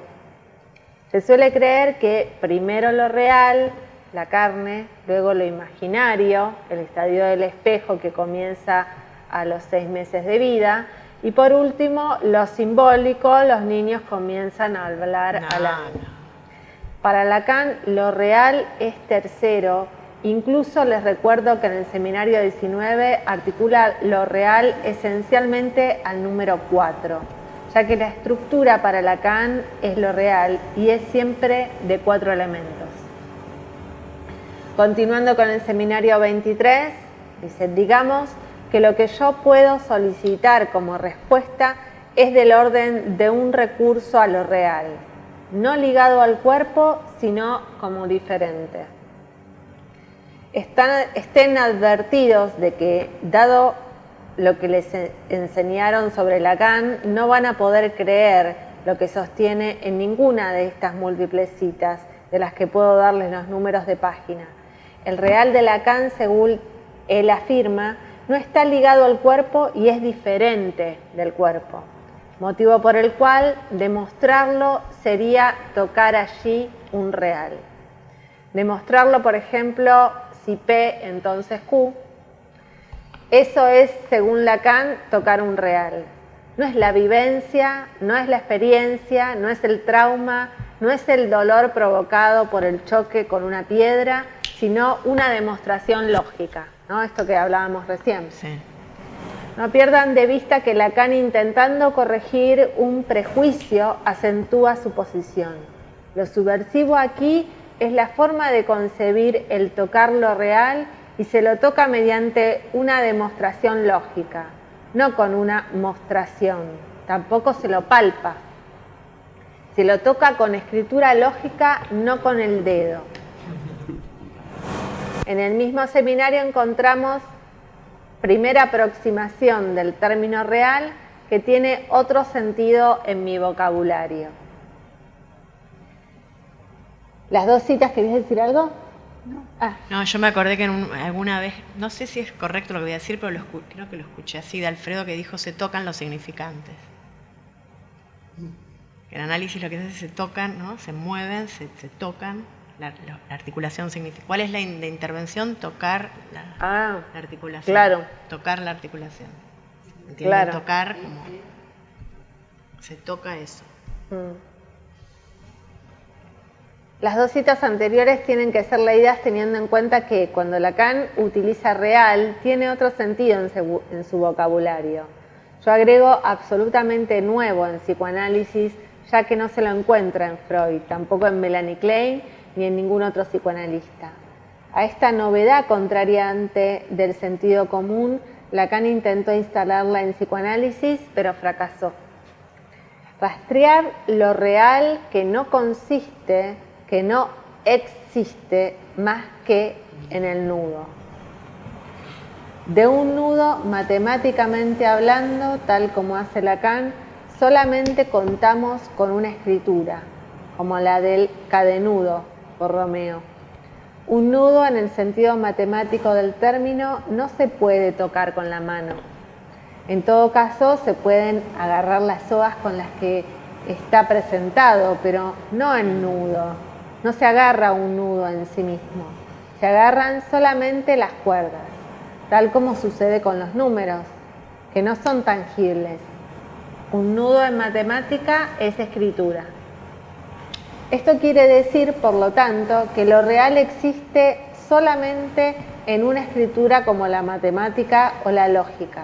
Se suele creer que primero lo real, la carne, luego lo imaginario, el estadio del espejo que comienza a los 6 meses de vida, y por último, lo simbólico, los niños comienzan a hablar al año. Para Lacan, lo real es tercero. Incluso les recuerdo que en el seminario 19 articula lo real esencialmente al número 4, ya que la estructura para Lacan es lo real y es siempre de 4 elementos. Continuando con el seminario 23, dice: digamos que lo que yo puedo solicitar como respuesta es del orden de un recurso a lo real, no ligado al cuerpo, sino como diferente. Estén advertidos de que, dado lo que les enseñaron sobre Lacan, no van a poder creer lo que sostiene en ninguna de estas múltiples citas, de las que puedo darles los números de página. El real de Lacan, según él afirma, no está ligado al cuerpo y es diferente del cuerpo, motivo por el cual demostrarlo sería tocar allí un real. Demostrarlo, por ejemplo, si P, entonces Q, eso es, según Lacan, tocar un real. No es la vivencia, no es la experiencia, no es el trauma, no es el dolor provocado por el choque con una piedra, sino una demostración lógica, ¿no? Esto que hablábamos recién. Sí. No pierdan de vista que Lacan, intentando corregir un prejuicio, acentúa su posición. Lo subversivo aquí es la forma de concebir el tocar lo real, y se lo toca mediante una demostración lógica, no con una mostración. Tampoco se lo palpa. Se lo toca con escritura lógica, no con el dedo. En el mismo seminario encontramos primera aproximación del término real, que tiene otro sentido en mi vocabulario. Las dos citas, ¿querías decir algo? No, yo me acordé que alguna vez, no sé si es correcto lo que voy a decir, pero creo que lo escuché así de Alfredo, que dijo: se tocan los significantes. En análisis lo que hace es se tocan, ¿no? Se mueven, se tocan. La articulación significa. ¿Cuál es la de intervención? Tocar la articulación. Claro. Tocar la articulación. ¿Entienden? Claro. Tocar como. Se toca eso. Las dos citas anteriores tienen que ser leídas teniendo en cuenta que cuando Lacan utiliza real, tiene otro sentido en su vocabulario. Yo agrego absolutamente nuevo en psicoanálisis, ya que no se lo encuentra en Freud, tampoco en Melanie Klein ni en ningún otro psicoanalista. A esta novedad contrariante del sentido común, Lacan intentó instalarla en psicoanálisis, pero fracasó. Rastrear lo real que no consiste, que no existe más que en el nudo. De un nudo, matemáticamente hablando, tal como hace Lacan, solamente contamos con una escritura, como la del cadenudo por Romeo. Un nudo, en el sentido matemático del término, no se puede tocar con la mano. En todo caso, se pueden agarrar las sogas con las que está presentado, pero no en nudo. No se agarra un nudo en sí mismo, se agarran solamente las cuerdas, tal como sucede con los números, que no son tangibles. Un nudo en matemática es escritura. Esto quiere decir, por lo tanto, que lo real existe solamente en una escritura como la matemática o la lógica.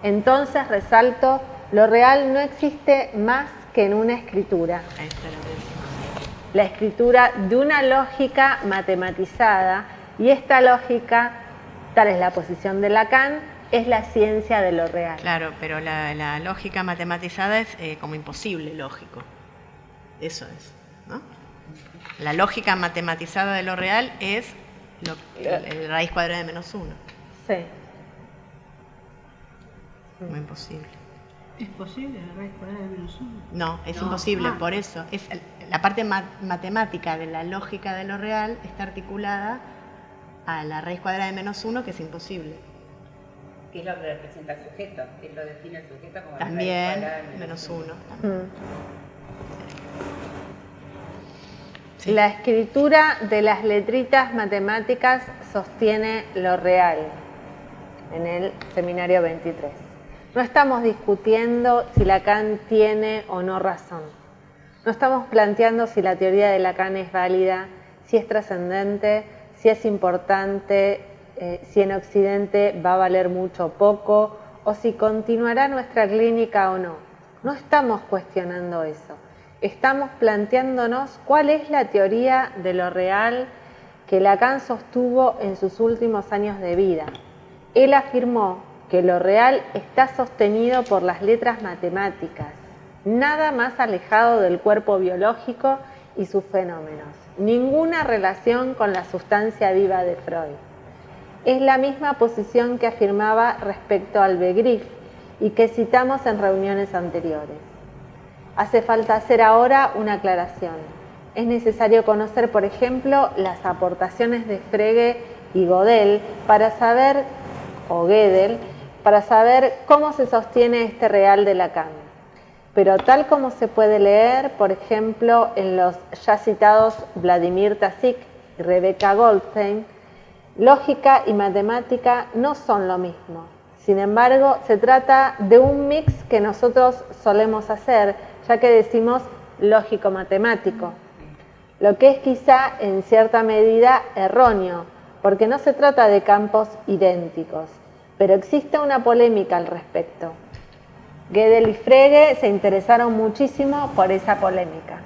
Entonces, resalto, lo real no existe más que en una escritura. La escritura de una lógica matematizada, y esta lógica, tal es la posición de Lacan, es la ciencia de lo real. Claro, pero la lógica matematizada es como imposible lógico. Eso es, ¿no? La lógica matematizada de lo real es el raíz cuadrada de -1. Sí. Como imposible. ¿Es posible la raíz cuadrada de -1? No, es imposible, por eso. Es la parte matemática de la lógica de lo real está articulada a la raíz cuadrada de -1, que es imposible. ¿Qué es lo que representa el sujeto? ¿Qué lo define el sujeto como También, la raíz cuadrada de -1. Sí. La escritura de las letritas matemáticas sostiene lo real en el seminario 23. No estamos discutiendo si Lacan tiene o no razón. No estamos planteando si la teoría de Lacan es válida, si es trascendente, si es importante, si en Occidente va a valer mucho o poco, o si continuará nuestra clínica o no. No estamos cuestionando eso. Estamos planteándonos cuál es la teoría de lo real que Lacan sostuvo en sus últimos años de vida. Él afirmó que lo real está sostenido por las letras matemáticas, nada más alejado del cuerpo biológico y sus fenómenos, ninguna relación con la sustancia viva de Freud. Es la misma posición que afirmaba respecto al Begriff y que citamos en reuniones anteriores. Hace falta hacer ahora una aclaración. Es necesario conocer, por ejemplo, las aportaciones de Frege y Gödel para saber cómo se sostiene este real de Lacan. Pero tal como se puede leer, por ejemplo, en los ya citados Vladimir Tazik y Rebecca Goldstein, lógica y matemática no son lo mismo. Sin embargo, se trata de un mix que nosotros solemos hacer, ya que decimos lógico-matemático, lo que es quizá en cierta medida erróneo, porque no se trata de campos idénticos, pero existe una polémica al respecto. Gödel y Frege se interesaron muchísimo por esa polémica.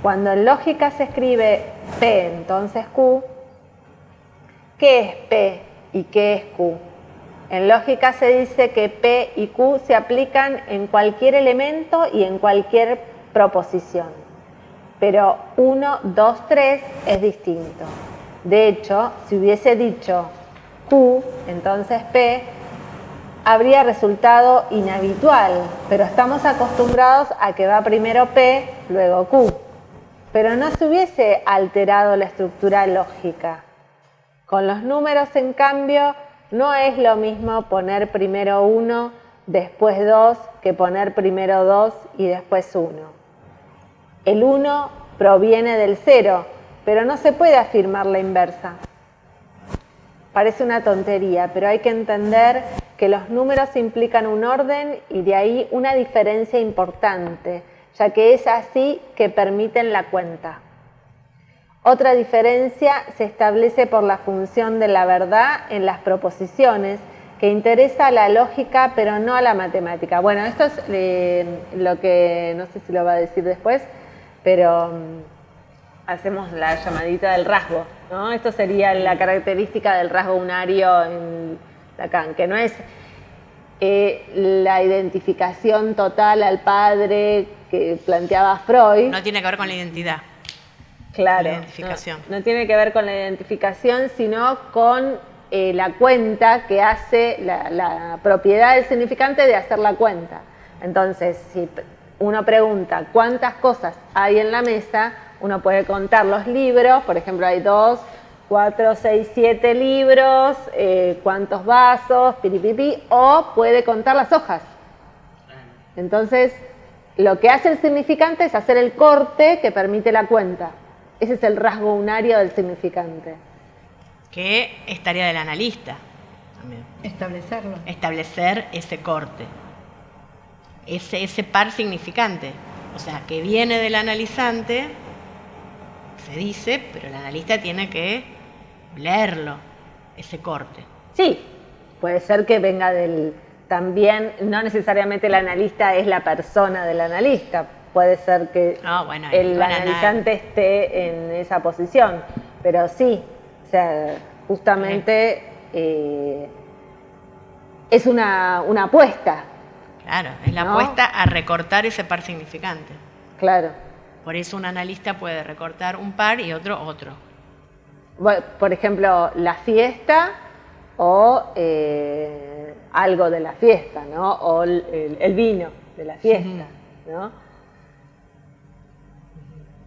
Cuando en lógica se escribe P, entonces Q, ¿qué es P y qué es Q? En lógica se dice que P y Q se aplican en cualquier elemento y en cualquier proposición. Pero 1, 2, 3 es distinto. De hecho, si hubiese dicho Q, entonces P, habría resultado inhabitual, pero estamos acostumbrados a que va primero P, luego Q. pero no se hubiese alterado la estructura lógica. Con los números, en cambio, no es lo mismo poner primero 1, después 2, que poner primero 2 y después 1. El 1 proviene del 0, pero no se puede afirmar la inversa. Parece una tontería, pero hay que entender que los números implican un orden y de ahí una diferencia importante, ya que es así que permiten la cuenta. Otra diferencia se establece por la función de la verdad en las proposiciones, que interesa a la lógica pero no a la matemática. Bueno, esto es lo que, no sé si lo va a decir después, pero hacemos la llamadita del rasgo, ¿no? Esto sería la característica del rasgo unario en Lacan, que no es la identificación total al padre que planteaba Freud. No tiene que ver con la identidad. Claro, la identificación. No tiene que ver con la identificación, sino con la cuenta que hace la propiedad del significante de hacer la cuenta. Entonces, si uno pregunta cuántas cosas hay en la mesa, uno puede contar los libros, por ejemplo, hay 2, 4, 6, 7 libros, cuántos vasos, piripipi, o puede contar las hojas. Entonces, lo que hace el significante es hacer el corte que permite la cuenta. Ese es el rasgo unario del significante. Que es tarea del analista también. Establecerlo. Establecer ese corte. Ese par significante. O sea, que viene del analizante, se dice, pero el analista tiene que leerlo, ese corte. Sí, puede ser que venga del... También, no necesariamente el analista es la persona del analista. Puede ser que el analizante esté en esa posición, pero sí, o sea, justamente es una apuesta. Claro, es la apuesta a recortar ese par significante. Claro. Por eso un analista puede recortar un par y otro. Bueno, por ejemplo, la fiesta o algo de la fiesta, ¿no? O el vino de la fiesta, ¿no?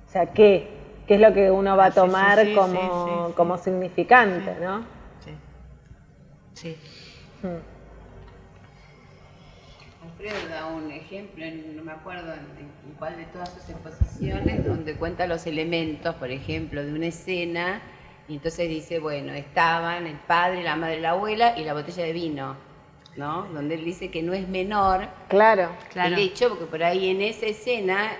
O sea, ¿qué es lo que uno va a tomar como significante, ¿no? Sí. Alfredo da un ejemplo, no me acuerdo en cuál de todas sus exposiciones, donde cuenta los elementos, por ejemplo, de una escena, y entonces dice, bueno, estaban el padre, la madre, la abuela y la botella de vino, ¿no? Donde él dice que no es menor el hecho, porque por ahí en esa escena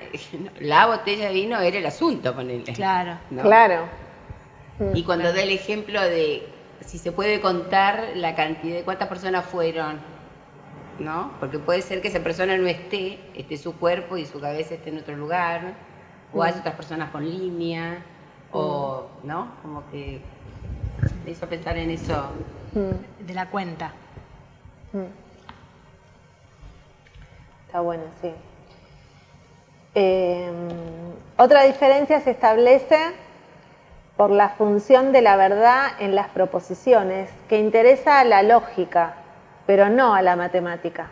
la botella de vino era el asunto, ponele. Claro. ¿no? Claro. Y cuando da el ejemplo de si se puede contar la cantidad de cuántas personas fueron, ¿no? Porque puede ser que esa persona no esté su cuerpo y su cabeza esté en otro lugar, o hay otras personas con línea, o, ¿no? Como que me hizo pensar en eso. De la cuenta. Está bueno, sí. Otra diferencia se establece por la función de la verdad en las proposiciones, que interesa a la lógica, pero no a la matemática.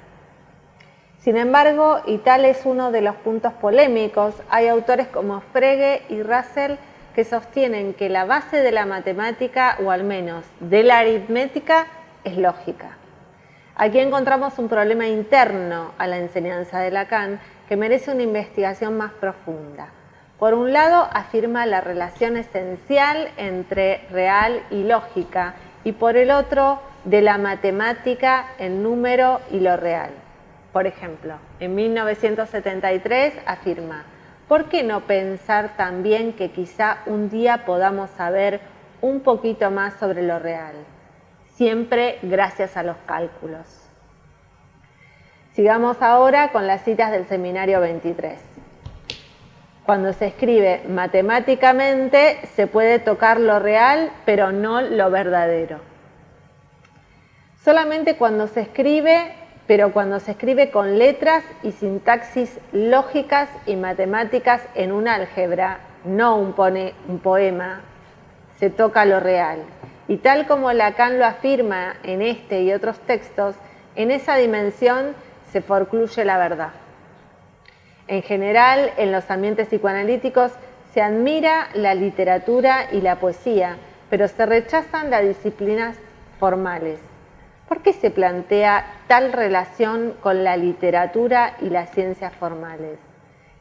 Sin embargo, y tal es uno de los puntos polémicos, hay autores como Frege y Russell que sostienen que la base de la matemática, o al menos de la aritmética, es lógica. Aquí encontramos un problema interno a la enseñanza de Lacan que merece una investigación más profunda. Por un lado, afirma la relación esencial entre real y lógica, y por el otro, de la matemática, el número y lo real. Por ejemplo, en 1973 afirma: ¿por qué no pensar también que quizá un día podamos saber un poquito más sobre lo real? Siempre gracias a los cálculos. Sigamos ahora con las citas del seminario 23. Cuando se escribe matemáticamente se puede tocar lo real, pero no lo verdadero. Solamente cuando se escribe, pero cuando se escribe con letras y sintaxis lógicas y matemáticas en un álgebra, no un poema, se toca lo real. Y tal como Lacan lo afirma en este y otros textos, en esa dimensión se forcluye la verdad. En general, en los ambientes psicoanalíticos Se admira la literatura y la poesía, pero se rechazan las disciplinas formales. ¿Por qué se plantea tal relación con la literatura y las ciencias formales?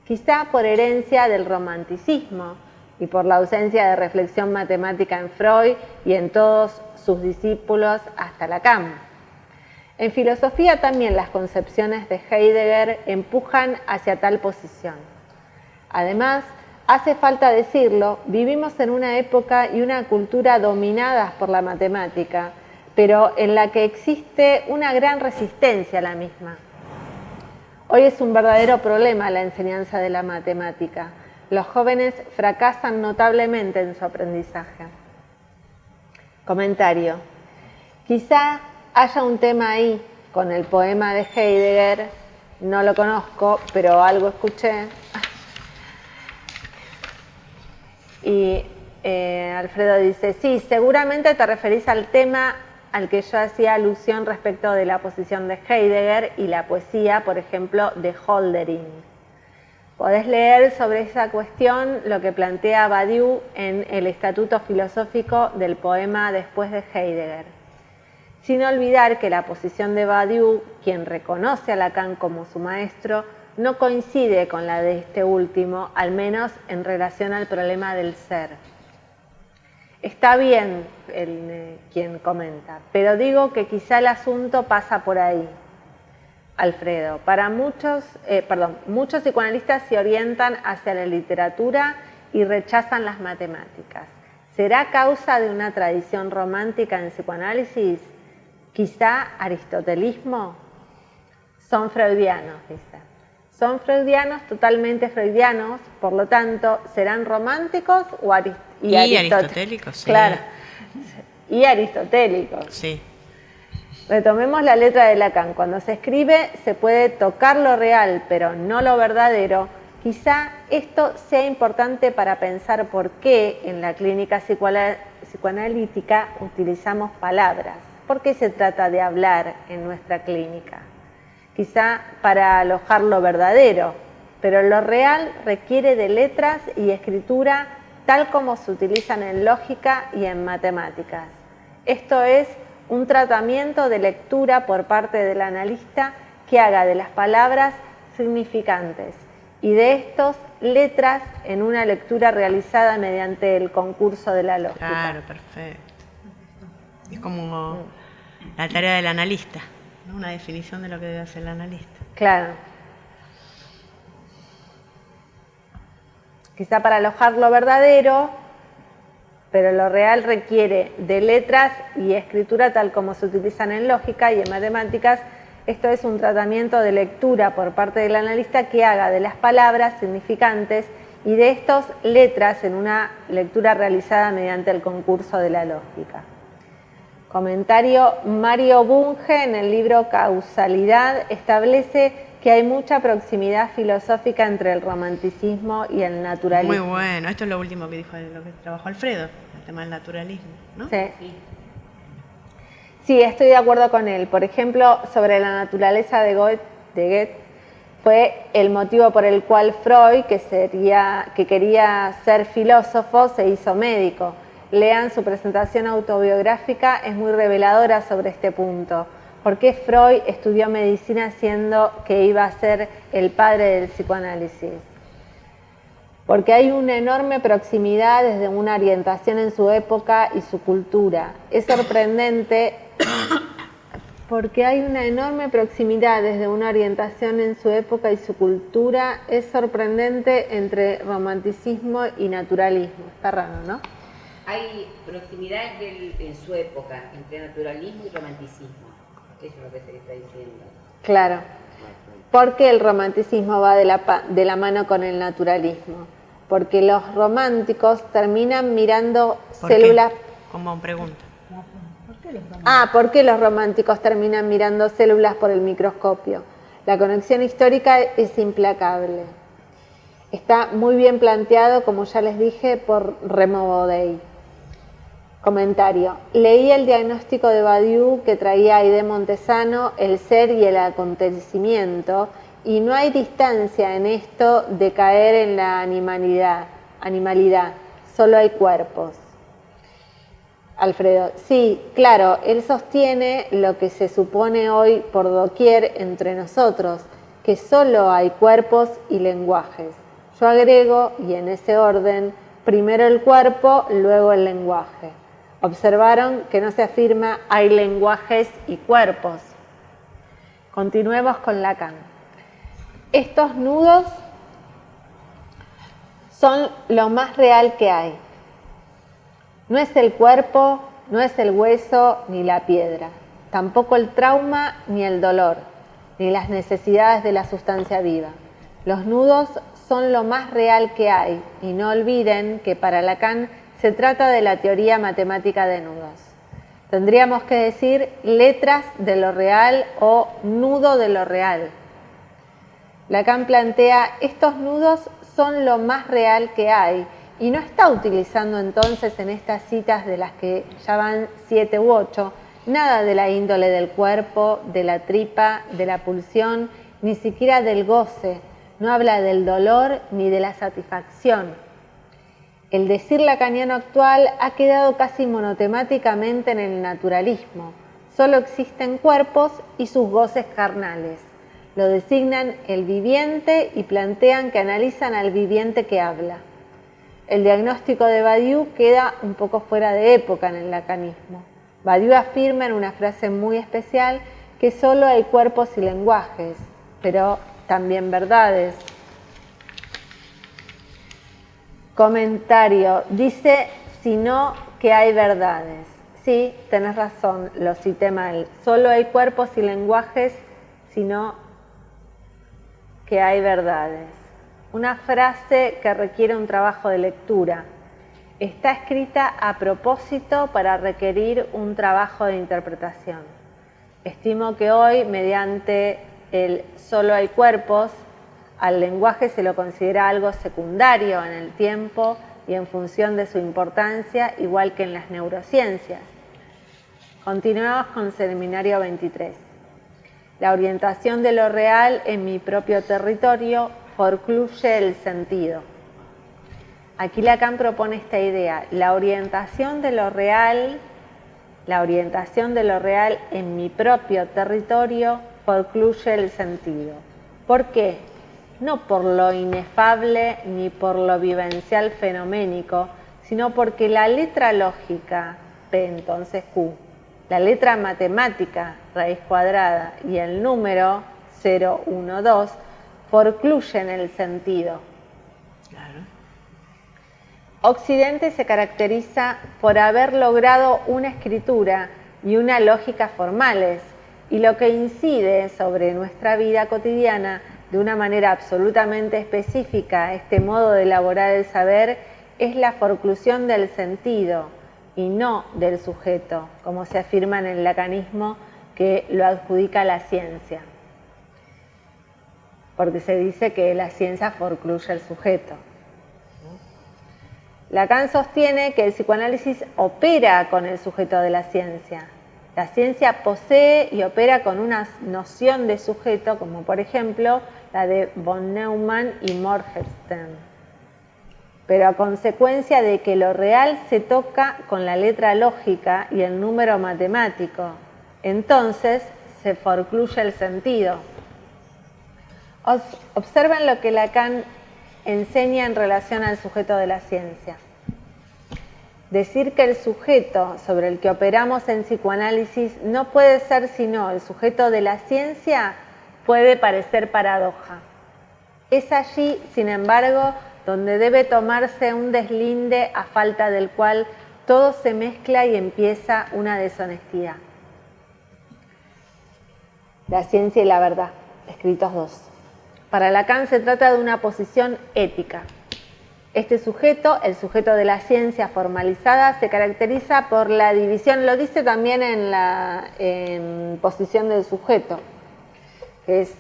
Quizá por herencia del romanticismo y por la ausencia de reflexión matemática en Freud y en todos sus discípulos hasta Lacan. En filosofía también las concepciones de Heidegger empujan hacia tal posición. Además, hace falta decirlo, vivimos en una época y una cultura dominadas por la matemática, pero en la que existe una gran resistencia a la misma. Hoy es un verdadero problema la enseñanza de la matemática. Los jóvenes fracasan notablemente en su aprendizaje. Comentario. Quizá haya un tema ahí con el poema de Heidegger, no lo conozco, pero algo escuché. Y Alfredo dice, sí, seguramente te referís al tema al que yo hacía alusión respecto de la posición de Heidegger y la poesía, por ejemplo, de Hölderlin. Podés leer sobre esa cuestión lo que plantea Badiou en el Estatuto Filosófico del poema después de Heidegger. Sin olvidar que la posición de Badiou, quien reconoce a Lacan como su maestro, no coincide con la de este último, al menos en relación al problema del ser. Está bien quien comenta, pero digo que quizá el asunto pasa por ahí. Alfredo, para muchos psicoanalistas se orientan hacia la literatura y rechazan las matemáticas. ¿Será causa de una tradición romántica en psicoanálisis? ¿Quizá aristotelismo? Son freudianos, dice. Son freudianos, totalmente freudianos, por lo tanto, ¿serán románticos o aristotélicos? Sí. Claro, y aristotélicos. Sí. Retomemos la letra de Lacan. Cuando se escribe se puede tocar lo real, pero no lo verdadero. Quizá esto sea importante para pensar por qué en la clínica psicoanalítica utilizamos palabras. ¿Por qué se trata de hablar en nuestra clínica? Quizá para alojar lo verdadero, pero lo real requiere de letras y escritura tal como se utilizan en lógica y en matemáticas. Esto es un tratamiento de lectura por parte del analista que haga de las palabras significantes y de estos letras en una lectura realizada mediante el concurso de la lógica. Claro, perfecto. Es como la tarea del analista, ¿no? Una definición de lo que debe hacer el analista. Claro. Quizá para alojar lo verdadero, pero lo real requiere de letras y escritura tal como se utilizan en lógica y en matemáticas. Esto es un tratamiento de lectura por parte del analista que haga de las palabras significantes y de estos letras en una lectura realizada mediante el concurso de la lógica. Comentario. Mario Bunge en el libro Causalidad establece que hay mucha proximidad filosófica entre el romanticismo y el naturalismo. Muy bueno, esto es lo último que dijo, lo que trabajó Alfredo, el tema del naturalismo, ¿no? Sí. Sí, estoy de acuerdo con él. Por ejemplo, sobre la naturaleza de Goethe fue el motivo por el cual Freud, que quería ser filósofo, se hizo médico. Lean su presentación autobiográfica, es muy reveladora sobre este punto. ¿Por qué Freud estudió medicina siendo que iba a ser el padre del psicoanálisis? Porque hay una enorme proximidad desde una orientación en su época y su cultura. Es sorprendente porque hay una enorme proximidad desde una orientación en su época y su cultura. Es sorprendente entre romanticismo y naturalismo. Está raro, ¿no? Hay proximidad en su época entre naturalismo y romanticismo. Eso es lo que se está diciendo. Claro. Porque el romanticismo va de la mano con el naturalismo. Porque los románticos terminan mirando células... Como pregunta. ¿Por qué los románticos terminan mirando células por el microscopio? La conexión histórica es implacable. Está muy bien planteado, como ya les dije, por Remo Bodey. Comentario. Leí el diagnóstico de Badiou que traía Aide Montesano, el ser y el acontecimiento, y no hay distancia en esto de caer en la animalidad. animalidad, solo hay cuerpos. Alfredo, sí, claro, él sostiene lo que se supone hoy por doquier entre nosotros, que solo hay cuerpos y lenguajes. Yo agrego, y en ese orden, primero el cuerpo, luego el lenguaje. Observaron que no se afirma hay lenguajes y cuerpos. Continuemos con Lacan. Estos nudos son lo más real que hay. No es el cuerpo, no es el hueso ni la piedra, tampoco el trauma ni el dolor, ni las necesidades de la sustancia viva. Los nudos son lo más real que hay, y no olviden que para Lacan se trata de la teoría matemática de nudos. Tendríamos que decir letras de lo real o nudo de lo real. Lacan plantea, estos nudos son lo más real que hay, y no está utilizando entonces en estas citas de las que ya van 7 u 8, nada de la índole del cuerpo, de la tripa, de la pulsión, ni siquiera del goce. No habla del dolor ni de la satisfacción. El decir lacaniano actual ha quedado casi monotemáticamente en el naturalismo. Solo existen cuerpos y sus goces carnales. Lo designan el viviente y plantean que analizan al viviente que habla. El diagnóstico de Badiou queda un poco fuera de época en el lacanismo. Badiou afirma en una frase muy especial que solo hay cuerpos y lenguajes, pero también verdades. Comentario, dice, sino que hay verdades. Sí, tenés razón, lo cité mal. Solo hay cuerpos y lenguajes, sino que hay verdades. Una frase que requiere un trabajo de lectura. Está escrita a propósito para requerir un trabajo de interpretación. Estimo que hoy, mediante el solo hay cuerpos, al lenguaje se lo considera algo secundario en el tiempo y en función de su importancia, igual que en las neurociencias. Continuamos con Seminario 23. La orientación de lo real en mi propio territorio forcluye el sentido. Aquí Lacan propone esta idea, la orientación de lo real en mi propio territorio forcluye el sentido. ¿Por qué? No por lo inefable ni por lo vivencial fenoménico, sino porque la letra lógica, P entonces Q, la letra matemática, raíz cuadrada, y el número 0, 1, 2, forcluyen el sentido. Claro. Occidente se caracteriza por haber logrado una escritura y una lógica formales, y lo que incide sobre nuestra vida cotidiana de una manera absolutamente específica, este modo de elaborar el saber, es la forclusión del sentido y no del sujeto, como se afirma en el lacanismo que lo adjudica a la ciencia. Porque se dice que la ciencia forcluye el sujeto. Lacan sostiene que el psicoanálisis opera con el sujeto de la ciencia. La ciencia posee y opera con una noción de sujeto, como por ejemplo la de von Neumann y Morgenstern, pero a consecuencia de que lo real se toca con la letra lógica y el número matemático, entonces se forcluye el sentido. Observen lo que Lacan enseña en relación al sujeto de la ciencia. Decir que el sujeto sobre el que operamos en psicoanálisis no puede ser sino el sujeto de la ciencia puede parecer paradoja. Es allí, sin embargo, donde debe tomarse un deslinde a falta del cual todo se mezcla y empieza una deshonestidad. La ciencia y la verdad, escritos 2. Para Lacan se trata de una posición ética. Este sujeto, el sujeto de la ciencia formalizada, se caracteriza por la división, lo dice también en posición del sujeto, que es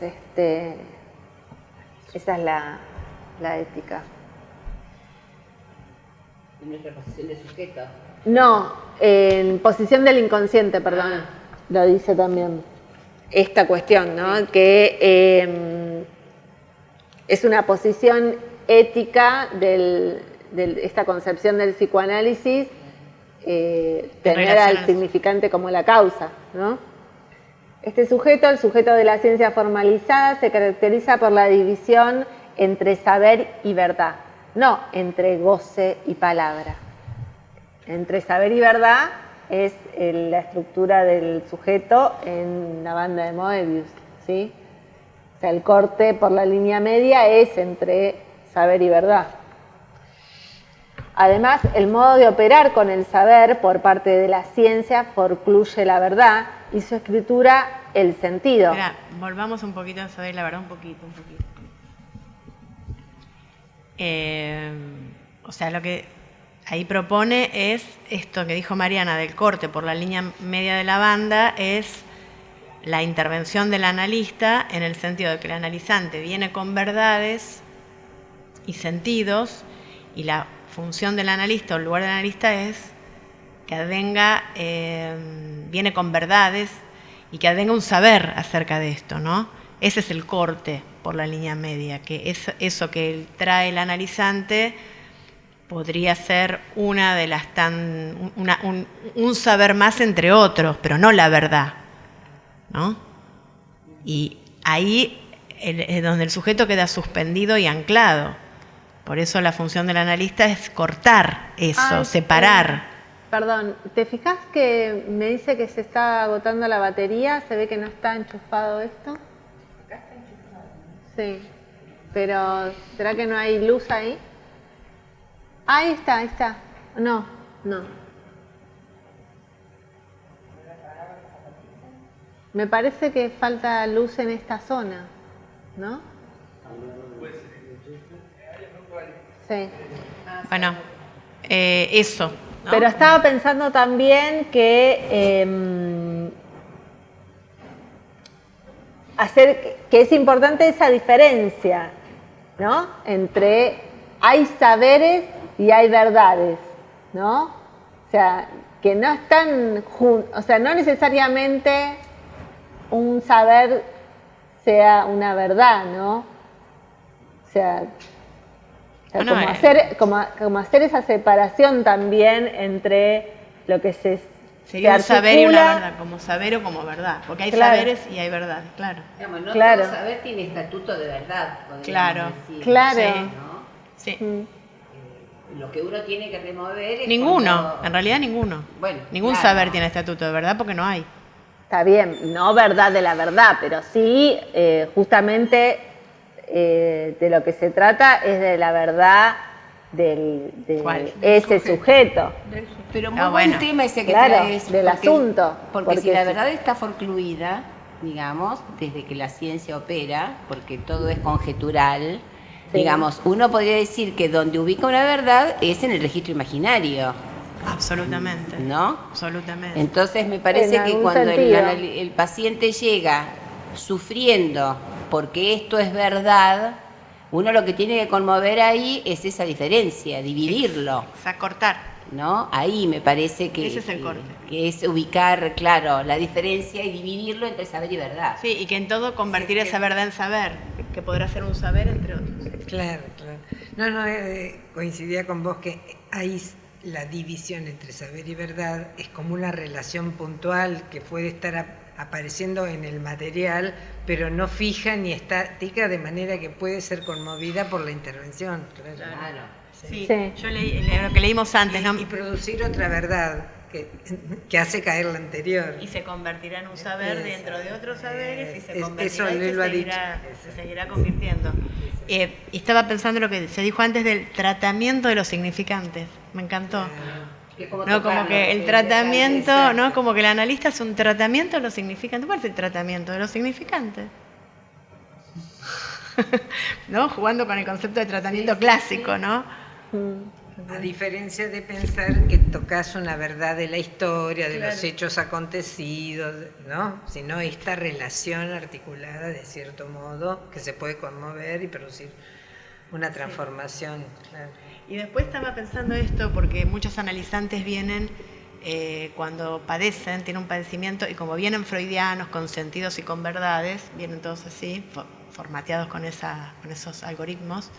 esa es la ética. ¿En nuestra posición de sujeto? No, en posición del inconsciente, perdón, lo dice también. Esta cuestión, ¿no? Sí. Que es una posición ética esta concepción del psicoanálisis, tener al significante como la causa, ¿no? Este sujeto, el sujeto de la ciencia formalizada, se caracteriza por la división entre saber y verdad, no entre goce y palabra. Entre saber y verdad es la estructura del sujeto en la banda de Moebius, ¿sí? O sea, el corte por la línea media es entre saber y verdad. Además, el modo de operar con el saber por parte de la ciencia forcluye la verdad y su escritura el sentido. Mira, volvamos un poquito a saber la verdad, un poquito. O sea, lo que ahí propone es esto que dijo Mariana del corte por la línea media de la banda, es la intervención del analista en el sentido de que el analizante viene con verdades y sentidos, y la función del analista o el lugar del analista es que advenga, viene con verdades y que advenga un saber acerca de esto, ¿no? Ese es el corte por la línea media, que es eso que trae el analizante podría ser una de las un saber más entre otros, pero no la verdad, ¿no? Y ahí es donde el sujeto queda suspendido y anclado. Por eso la función del analista es cortar eso, separar. Perdón, ¿te fijas que me dice que se está agotando la batería? ¿Se ve que no está enchufado esto? Acá está enchufado. Sí, pero ¿será que no hay luz ahí? Ahí está. No. Me parece que falta luz en esta zona, ¿no? Sí. Bueno, eso, ¿no? Pero estaba pensando también que que es importante esa diferencia, ¿no? Entre hay saberes y hay verdades, ¿no? O sea, que no están juntos, o sea, no necesariamente un saber sea una verdad, ¿no? O sea, como hacer esa separación también entre lo que sería un saber y una verdad, como saber o como verdad, porque hay saberes y hay verdades, claro. Digamos, no todo saber tiene estatuto de verdad, claro, decir. Claro. Sí. ¿No? Sí. Lo que uno tiene que remover es ninguno, en realidad ninguno. Bueno, ningún saber tiene estatuto de verdad porque no hay. Está bien, no verdad de la verdad, pero sí justamente de lo que se trata es de la verdad de ese sujeto. Pero muy buen tema ese que traes. Del asunto. Porque si la verdad está forcluida, digamos, desde que la ciencia opera, porque todo es conjetural, digamos, uno podría decir que donde ubica una verdad es en el registro imaginario. Absolutamente. ¿No? Absolutamente. Entonces me parece que cuando el paciente llega sufriendo porque esto es verdad, uno lo que tiene que conmover ahí es esa diferencia, dividirlo. O sea, cortar. ¿No? Ahí me parece que ese es el corte. Que es ubicar, claro, la diferencia y dividirlo entre saber y verdad. Sí, y que en todo convertir esa verdad en saber, que podrá ser un saber entre otros. Claro. No, coincidía con vos que ahí la división entre saber y verdad es como una relación puntual que puede estar apareciendo en el material, pero no fija ni estática, de manera que puede ser conmovida por la intervención. Claro. Sí. Yo leí lo que leímos antes, ¿no? Y producir otra verdad que hace caer la anterior. Y se convertirá en un saber dentro de otros saberes y se convertirá eso y lo ha se seguirá convirtiendo. Y estaba pensando lo que se dijo antes del tratamiento de los significantes. Me encantó. No, como que el tratamiento, ¿no? Como que el analista hace un tratamiento de los significantes. ¿Cuál es el tratamiento de los significantes? ¿No? Jugando con el concepto de tratamiento clásico, ¿no? A diferencia de pensar que tocas una verdad de la historia, de los hechos acontecidos, ¿no? Sino esta relación articulada de cierto modo que se puede conmover y producir una transformación. Claro. Y después estaba pensando esto porque muchos analizantes vienen cuando padecen, tienen un padecimiento y como vienen freudianos, con sentidos y con verdades, vienen todos así, formateados con esos algoritmos.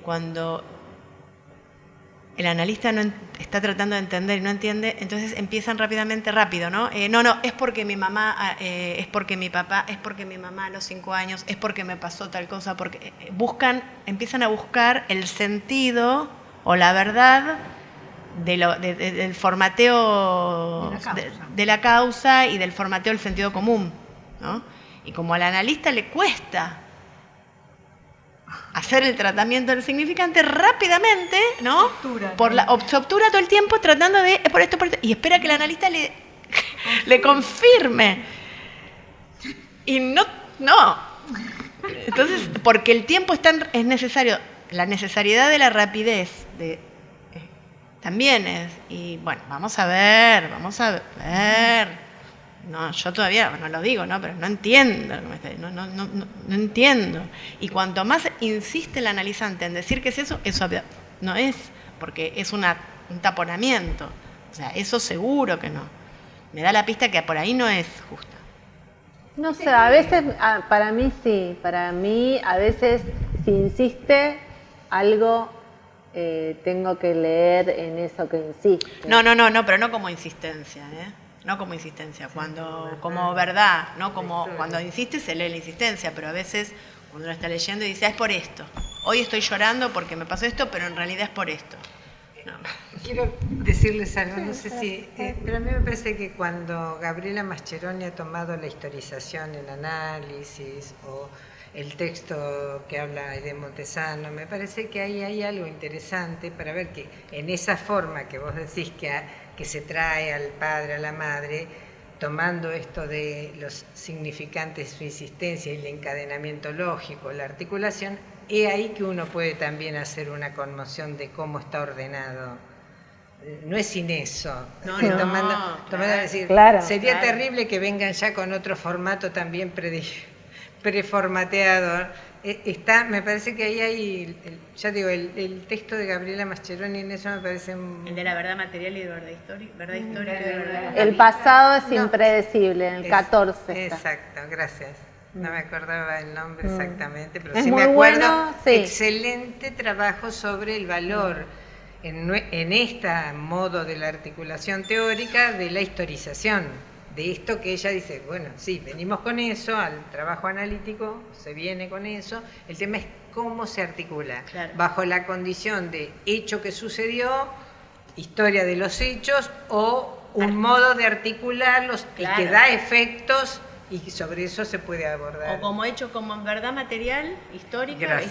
cuando el analista no está tratando de entender y no entiende, entonces empiezan rápido, ¿no? No, es porque mi mamá, es porque mi papá, es porque mi mamá a los 5 años, es porque me pasó tal cosa, porque empiezan a buscar el sentido o la verdad del formateo de la causa y del formateo del sentido común, ¿no? Y como al analista le cuesta hacer el tratamiento del significante rápidamente, ¿no? Se obtura todo el tiempo tratando de por esto, y espera que el analista le confirme. Y no. Entonces, porque el tiempo es necesario, la necesariedad de la rapidez también es, y bueno, vamos a ver. No, yo todavía no lo digo, ¿no? Pero no entiendo, no entiendo. Y cuanto más insiste el analizante en decir que es eso no es, porque es un taponamiento. O sea, eso seguro que no. Me da la pista que por ahí no es justa. No sé, a veces, para mí sí. Para mí, a veces, si insiste algo, tengo que leer en eso que insiste. No, pero no como insistencia, ¿eh? No como insistencia, como verdad, ¿no? Como cuando insiste se lee la insistencia, pero a veces cuando uno está leyendo y dice, es por esto. Hoy estoy llorando porque me pasó esto, pero en realidad es por esto. No. Quiero decirles algo, no sé si, pero a mí me parece que cuando Gabriela Mascheroni ha tomado la historización, el análisis o el texto que habla de Montesano, me parece que ahí hay algo interesante para ver que en esa forma que vos decís que se trae al padre, a la madre, tomando esto de los significantes, su insistencia y el encadenamiento lógico, la articulación, es ahí que uno puede también hacer una conmoción de cómo está ordenado. No es sin eso. Decir, sería terrible que vengan ya con otro formato también preformateado. Me parece que ahí hay, el texto de Gabriela Mascheroni en eso me parece... El de la verdad material y de verdad histórica. El pasado es impredecible, en el 14 está. Exacto, gracias. No me acordaba el nombre exactamente, pero es sí muy me acuerdo. Bueno, sí. Excelente trabajo sobre el valor en este modo de la articulación teórica de la historización. De esto que ella dice, bueno, sí, venimos con eso, al trabajo analítico se viene con eso, el tema es cómo se articula, bajo la condición de hecho que sucedió, historia de los hechos, o un modo de articularlos y que da efectos, y sobre eso se puede abordar. O como hecho, como en verdad material, histórica,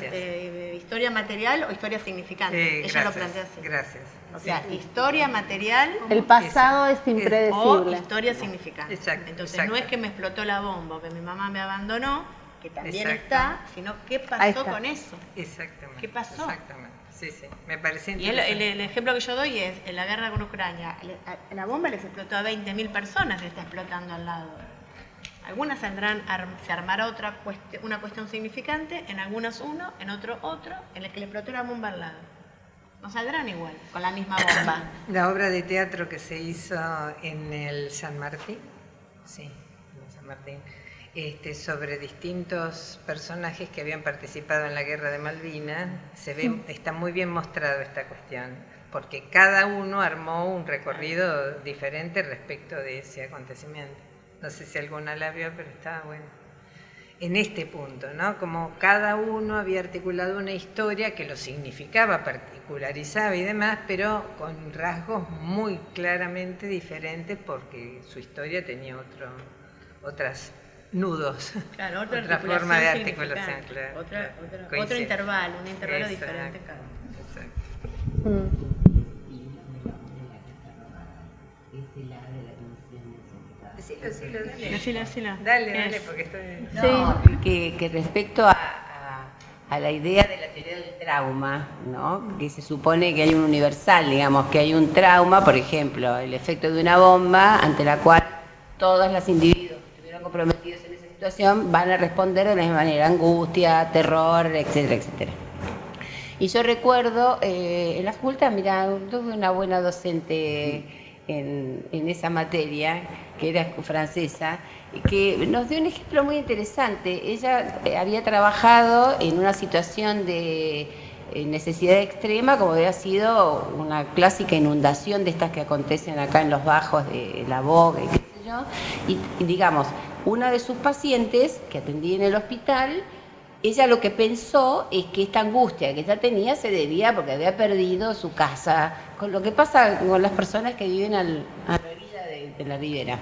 historia material o historia significante. Ella lo plantea así. Gracias. O sea, historia material. El pasado es impredecible. O historia significante. Exacto. Entonces no es que me explotó la bomba o que mi mamá me abandonó, que también está, sino qué pasó con eso. Exactamente. ¿Qué pasó? Exactamente. Sí, me parece y interesante. el ejemplo que yo doy es, en la guerra con Ucrania, la bomba les explotó a 20.000 personas, le está explotando al lado. Algunas se armará una cuestión significante, en algunas uno, en otro, en el que le explotó la bomba al lado. No saldrán igual, con la misma bomba. La obra de teatro que se hizo en el San Martín, sobre distintos personajes que habían participado en la Guerra de Malvinas, está muy bien mostrado esta cuestión, porque cada uno armó un recorrido diferente respecto de ese acontecimiento. No sé si alguna la vio, pero estaba bueno. En este punto, ¿no? Como cada uno había articulado una historia que lo significaba, particularizaba y demás, pero con rasgos muy claramente diferentes porque su historia tenía otros nudos, claro, otra forma de articulación. Claro, otro intervalo, un intervalo diferente cada uno. Exacto. Decilo, dale, porque estoy... Que respecto a la idea de la teoría del trauma, ¿no? Que se supone que hay un universal, digamos, que hay un trauma, por ejemplo, el efecto de una bomba ante la cual todos los individuos que estuvieron comprometidos en esa situación van a responder de la misma manera, angustia, terror, etcétera, etcétera. Y yo recuerdo, en la facultad, tuve una buena docente en esa materia, que era francesa, que nos dio un ejemplo muy interesante. Ella había trabajado en una situación de necesidad extrema, como había sido una clásica inundación de estas que acontecen acá en los bajos de la Boga y qué sé yo, y digamos, una de sus pacientes que atendía en el hospital, ella lo que pensó es que esta angustia que ella tenía se debía porque había perdido su casa, con lo que pasa con las personas que viven a la orilla de la ribera.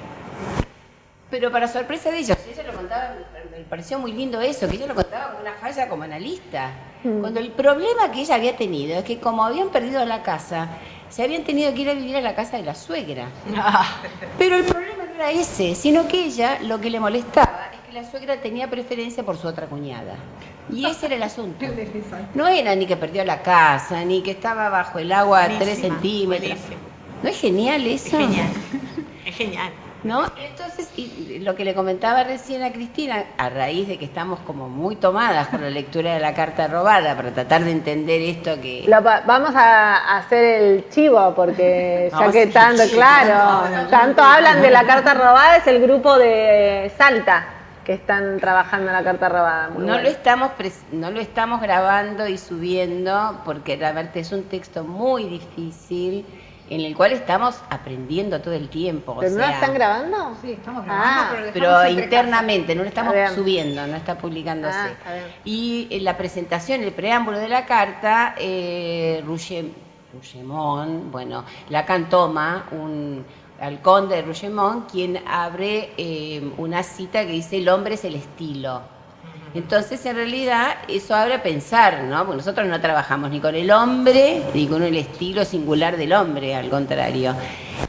Pero para sorpresa de ellos, ella lo contaba, me pareció muy lindo eso, que ella lo contaba como una falla como analista. Cuando el problema que ella había tenido es que como habían perdido la casa, se habían tenido que ir a vivir a la casa de la suegra. Pero el problema no era ese, sino que ella lo que le molestaba es que la suegra tenía preferencia por su otra cuñada. Y ese era el asunto. No era ni que perdió la casa, ni que estaba bajo el agua a 3 centímetros. Buenísimo. ¿No es genial eso? Es genial, es genial. ¿No? Entonces, y lo que le comentaba recién a Cristina, a raíz de que estamos como muy tomadas con la lectura de la carta robada, para tratar de entender esto que... Vamos a hacer el chivo, porque ya que tanto, claro, tanto hablan de la carta robada, es el grupo de Salta que están trabajando en la carta robada. No lo estamos grabando y subiendo, porque la verdad es un texto muy difícil, en el cual estamos aprendiendo todo el tiempo. ¿Pero no la están grabando? Sí, estamos grabando, pero internamente, no lo estamos subiendo, no está publicándose. Y en la presentación, el preámbulo de la carta, Rougemont, bueno, Lacan toma al conde de Rougemont, quien abre una cita que dice: el hombre es el estilo. Entonces, en realidad, eso abre a pensar, ¿no? Porque nosotros no trabajamos ni con el hombre, ni con el estilo singular del hombre, al contrario.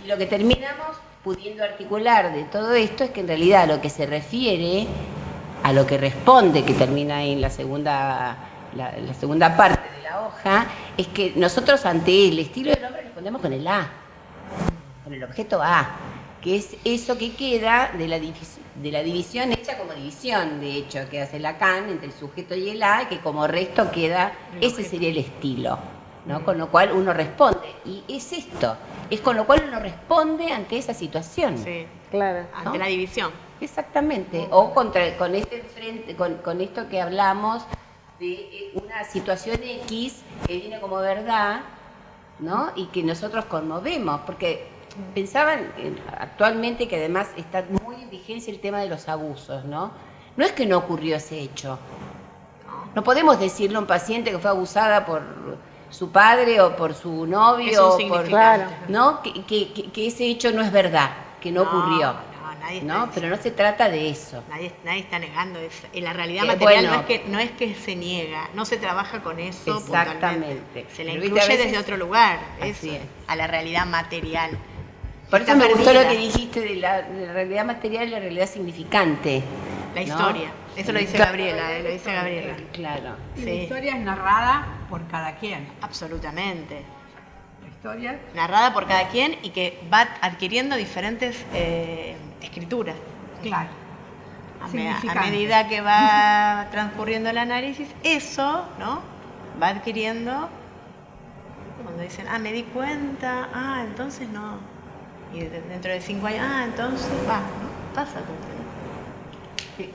Y lo que terminamos pudiendo articular de todo esto es que en realidad lo que se refiere a lo que responde, que termina ahí en la segunda parte de la hoja, es que nosotros ante el estilo del hombre respondemos con el A, con el objeto A, que es eso que queda de la división hecha como división, de hecho, que hace Lacan entre el sujeto y el A, que como resto queda, ese sería el estilo, ¿no? Con lo cual uno responde. Y es esto, es con lo cual uno responde ante esa situación. Sí, claro. Ante ¿no? la división. Exactamente. O con esto que hablamos de una situación X que viene como verdad, ¿no? Y que nosotros conmovemos, porque pensaban actualmente que además está muy en vigencia el tema de los abusos, ¿no? No es que no ocurrió ese hecho. No podemos decirle a un paciente que fue abusada por su padre o por su novio, es un ¿no? Que ese hecho no es verdad, que no ocurrió. Nadie ¿no? Pero no se trata de eso. Nadie está negando eso. En la realidad material no es que se niega, no se trabaja con eso. Exactamente. Se la incluye desde otro lugar, eso, a la realidad material. Por eso me gustó lo que dijiste de la realidad material y la realidad significante. La historia. Eso lo dice Gabriela, lo dice Gabriela. Claro. Y la historia es narrada por cada quien. Absolutamente. La historia narrada por cada quien y que va adquiriendo diferentes escrituras. Claro. A medida que va transcurriendo el análisis, eso, ¿no? Va adquiriendo, cuando dicen, me di cuenta, entonces no. Y dentro de 5 años, entonces va, ¿no? Pasa todo. Sí.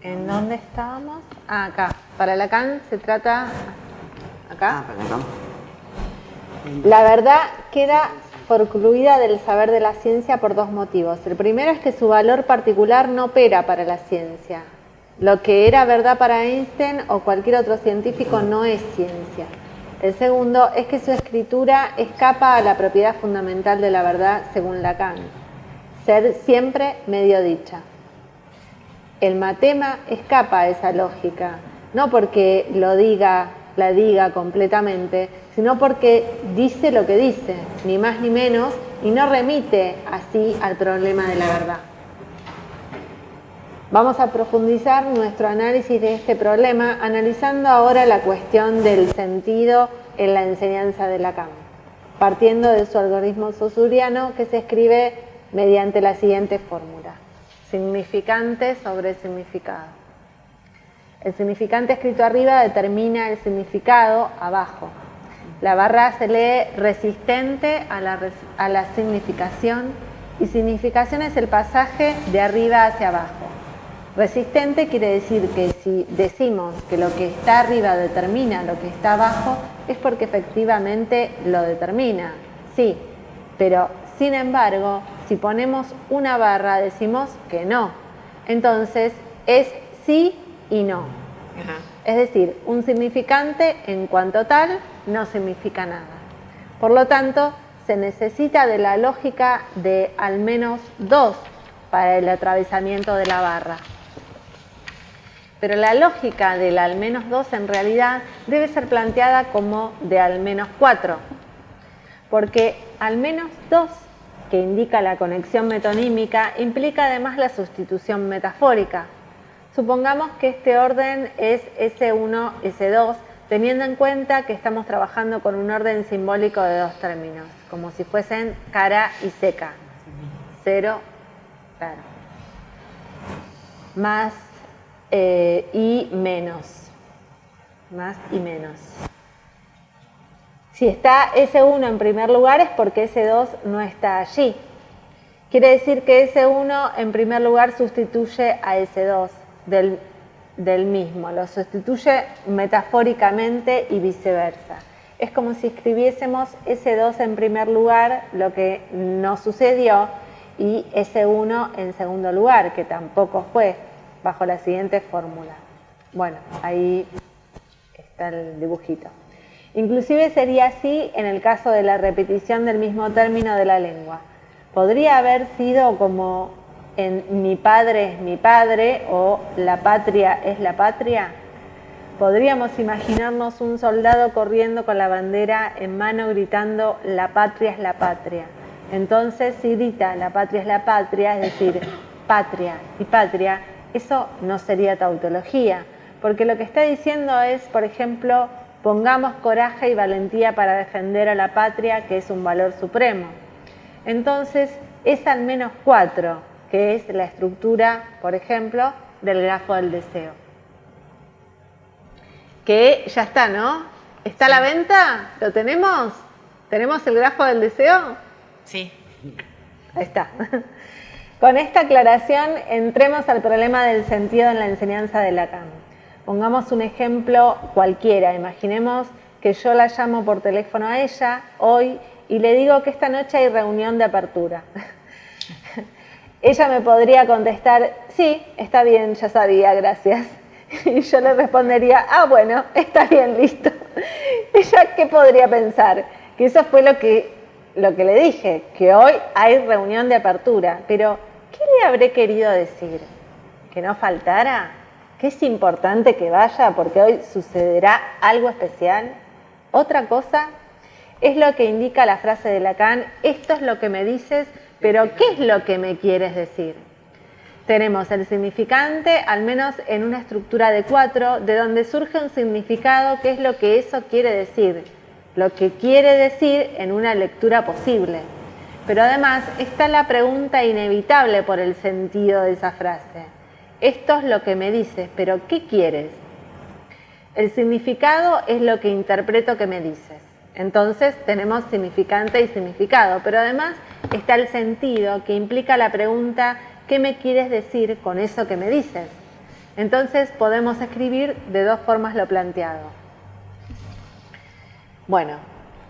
¿En dónde estábamos? Acá. Para Lacan se trata... ¿Acá? Para Lacan. La verdad queda forcluida del saber de la ciencia por 2 motivos. El primero es que su valor particular no opera para la ciencia. Lo que era verdad para Einstein o cualquier otro científico no es ciencia. El segundo es que su escritura escapa a la propiedad fundamental de la verdad según Lacan, ser siempre medio dicha. El matema escapa a esa lógica, no porque la diga completamente, sino porque dice lo que dice, ni más ni menos, y no remite así al problema de la verdad. Vamos a profundizar nuestro análisis de este problema analizando ahora la cuestión del sentido en la enseñanza de Lacan, partiendo de su algoritmo saussuriano que se escribe mediante la siguiente fórmula: significante sobre significado. El significante escrito arriba determina el significado abajo. La barra se lee resistente a la significación, y significación es el pasaje de arriba hacia abajo. Resistente quiere decir que si decimos que lo que está arriba determina lo que está abajo, es porque efectivamente lo determina, sí, pero sin embargo, si ponemos una barra decimos que no. Entonces es sí y no. Es decir, un significante en cuanto tal no significa nada. Por lo tanto, se necesita de la lógica de al menos 2 para el atravesamiento de la barra. Pero la lógica del al menos 2 en realidad debe ser planteada como de al menos 4, porque al menos 2, que indica la conexión metonímica, implica además la sustitución metafórica. Supongamos que este orden es S1, S2, teniendo en cuenta que estamos trabajando con un orden simbólico de 2 términos, como si fuesen cara y seca. 0, claro. Más y menos. Más y menos. Si está S1 en primer lugar es porque S2 no está allí. Quiere decir que S1 en primer lugar sustituye a S2 del mismo, lo sustituye metafóricamente y viceversa. Es como si escribiésemos S2 en primer lugar, lo que no sucedió, y S1 en segundo lugar, que tampoco fue, bajo la siguiente fórmula. Bueno, ahí está el dibujito. Inclusive sería así en el caso de la repetición del mismo término de la lengua. Podría haber sido como en mi padre es mi padre o la patria es la patria. Podríamos imaginarnos un soldado corriendo con la bandera en mano gritando la patria es la patria. Entonces si grita la patria es la patria, es decir, patria y patria, eso no sería tautología, porque lo que está diciendo es, por ejemplo, pongamos coraje y valentía para defender a la patria, que es un valor supremo. Entonces es al menos 4, que es la estructura, por ejemplo, del grafo del deseo. Que ya está, ¿no? ¿Está a la venta? ¿Lo tenemos? ¿Tenemos el grafo del deseo? Sí. Ahí está. Con esta aclaración, entremos al problema del sentido en la enseñanza de Lacan. Pongamos un ejemplo cualquiera. Imaginemos que yo la llamo por teléfono a ella hoy y le digo que esta noche hay reunión de apertura. Ella me podría contestar, sí, está bien, ya sabía, gracias. Y yo le respondería, ah, bueno, está bien, listo. Ella, ¿qué podría pensar? Que eso fue lo que le dije, que hoy hay reunión de apertura. Pero, ¿qué le habré querido decir? ¿Que no faltara? ¿Que es importante que vaya porque hoy sucederá algo especial? ¿Otra cosa? Es lo que indica la frase de Lacan, esto es lo que me dices, pero ¿qué es lo que me quieres decir? Tenemos el significante, al menos en una estructura de 4, de donde surge un significado, que es lo que eso quiere decir, lo que quiere decir en una lectura posible. Pero además está la pregunta inevitable por el sentido de esa frase. Esto es lo que me dices, pero ¿qué quieres? El significado es lo que interpreto que me dices. Entonces tenemos significante y significado, pero además está el sentido que implica la pregunta ¿qué me quieres decir con eso que me dices? Entonces podemos escribir de 2 formas lo planteado. Bueno,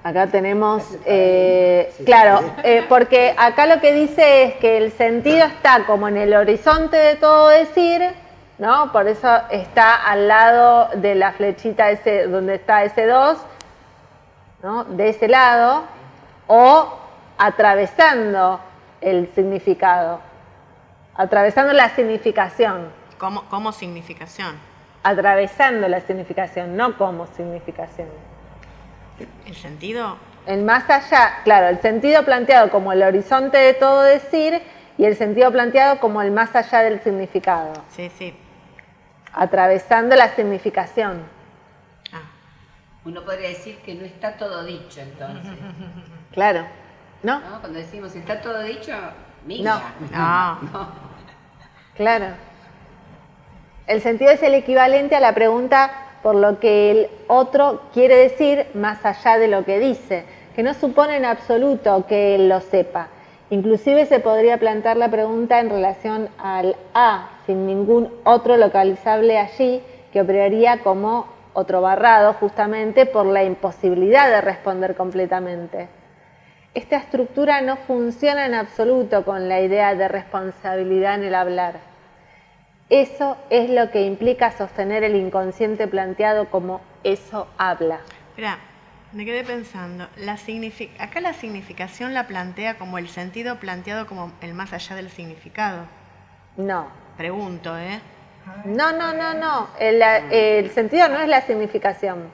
acá tenemos, claro, porque acá lo que dice es que el sentido está como en el horizonte de todo decir, ¿no? Por eso está al lado de la flechita ese, donde está ese 2, ¿no? De ese lado, o atravesando el significado, atravesando la significación. ¿Cómo significación? Atravesando la significación, no como significación. ¿El sentido? El más allá, claro, el sentido planteado como el horizonte de todo decir y el sentido planteado como el más allá del significado. Sí, sí. Atravesando la significación. Uno podría decir que no está todo dicho, entonces. Claro. ¿No? ¿No? Cuando decimos está todo dicho, no. No. Claro. El sentido es el equivalente a la pregunta por lo que el otro quiere decir más allá de lo que dice, que no supone en absoluto que él lo sepa. Inclusive se podría plantear la pregunta en relación al A, sin ningún otro localizable allí, que operaría como otro barrado justamente por la imposibilidad de responder completamente. Esta estructura no funciona en absoluto con la idea de responsabilidad en el hablar. Eso es lo que implica sostener el inconsciente planteado como eso habla. Espera, me quedé pensando, acá la significación la plantea como el sentido planteado como el más allá del significado. No. Pregunto, ¿eh? No. El sentido no es la significación.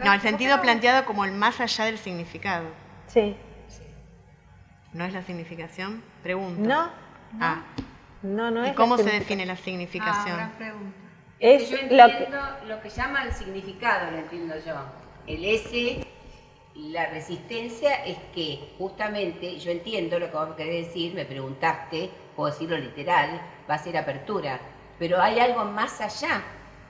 No, el sentido planteado como el más allá del significado. Sí. ¿No es la significación? Pregunto. No. Ah. No es. ¿Y cómo se define la significación? Gran pregunta. Es yo lo entiendo lo que llama el significado, lo entiendo yo. El S, la resistencia es que justamente yo entiendo lo que vos querés decir, me preguntaste, puedo decirlo literal, va a ser apertura, pero hay algo más allá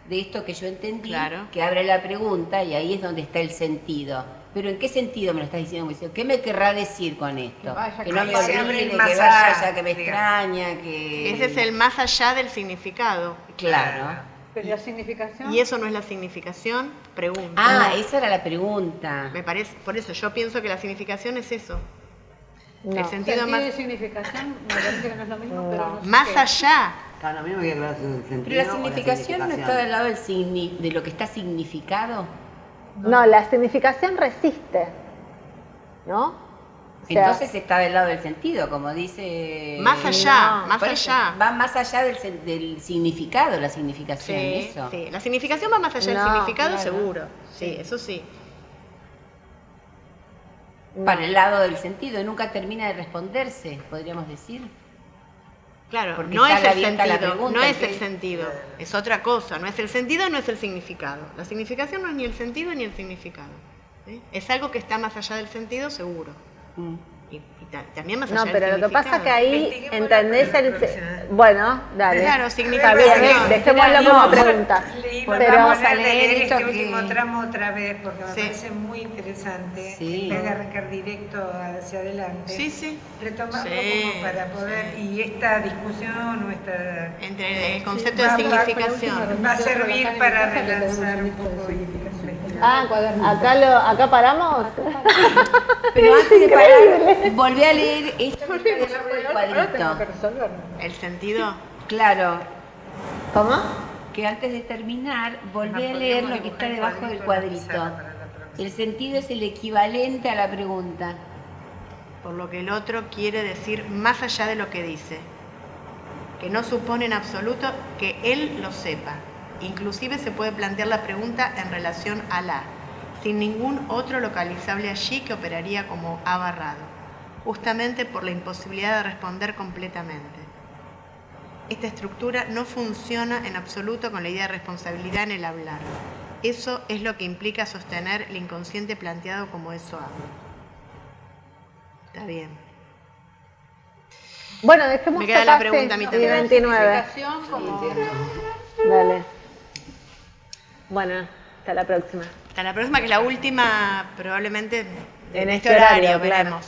de esto que yo entendí, claro, que abre la pregunta y ahí es donde está el sentido. Pero ¿en qué sentido me lo estás diciendo? ¿Qué me querrá decir con esto? Que no me olvide, que vaya, que me extraña, que... Ese es el más allá del significado. Claro. Pero la significación... ¿Y eso no es la significación? Pregunta. Ah, esa era la pregunta. Me parece, por eso yo pienso que la significación es eso. No. El sentido Sentido más... y significación, me parece que no es lo mismo, pero no sé Más qué. allá. Claro, a mí me queda claro el sentido. Pero la o significación no está del lado de lo que está significado. No, la significación resiste, ¿no? O sea, Entonces está del lado del sentido, como dice... Más allá, más Por eso, allá. va más allá del significado, la significación, Sí, eso. sí. La significación va más allá del No, significado, claro. seguro. Sí, eso sí. Para el lado del sentido, nunca termina de responderse, podríamos decir. Claro, Porque no está es el abierta la sentido, pregunta, no es ¿qué? el sentido, es otra cosa, no es el sentido, no es el significado. La significación no es ni el sentido ni el significado. ¿Sí? Es algo que está más allá del sentido, seguro. Y también más allá no, del pero lo que pasa es que ahí Investiguemos entendés la el... profesional. Bueno, dale. Claro, Está significación. bien, dejémoslo como pregunta. Pero vamos a a leer leer este esto último que- tramo otra vez porque me Sí. parece muy interesante. Sí. En vez de arrancar directo hacia adelante. Sí, sí. Retomarlo Sí, como para poder, y esta discusión o esta Entre el concepto va- de va- significación. va a servir para relanzar un poco y Acá paramos. Pero antes de parar, volví a leer esto que está debajo del cuadrito. El sentido. Claro, ¿Cómo? que antes de terminar, volví a leer lo que está debajo del cuadrito. El sentido es el equivalente a la pregunta. Por lo que el otro quiere decir más allá de lo que dice, que no supone en absoluto que él lo sepa. Inclusive se puede plantear la pregunta en relación a la, sin ningún otro localizable allí que operaría como A barrado, justamente por la imposibilidad de responder completamente. Esta estructura no funciona en absoluto con la idea de responsabilidad en el hablar. Eso es lo que implica sostener el inconsciente planteado como eso habla. Está bien. Bueno, dejemos Me queda acá la pregunta a mí y también. 29. Como... Dale. Bueno, hasta la próxima. Hasta la próxima, que es la última probablemente de En este este horario, horario, claro. veremos.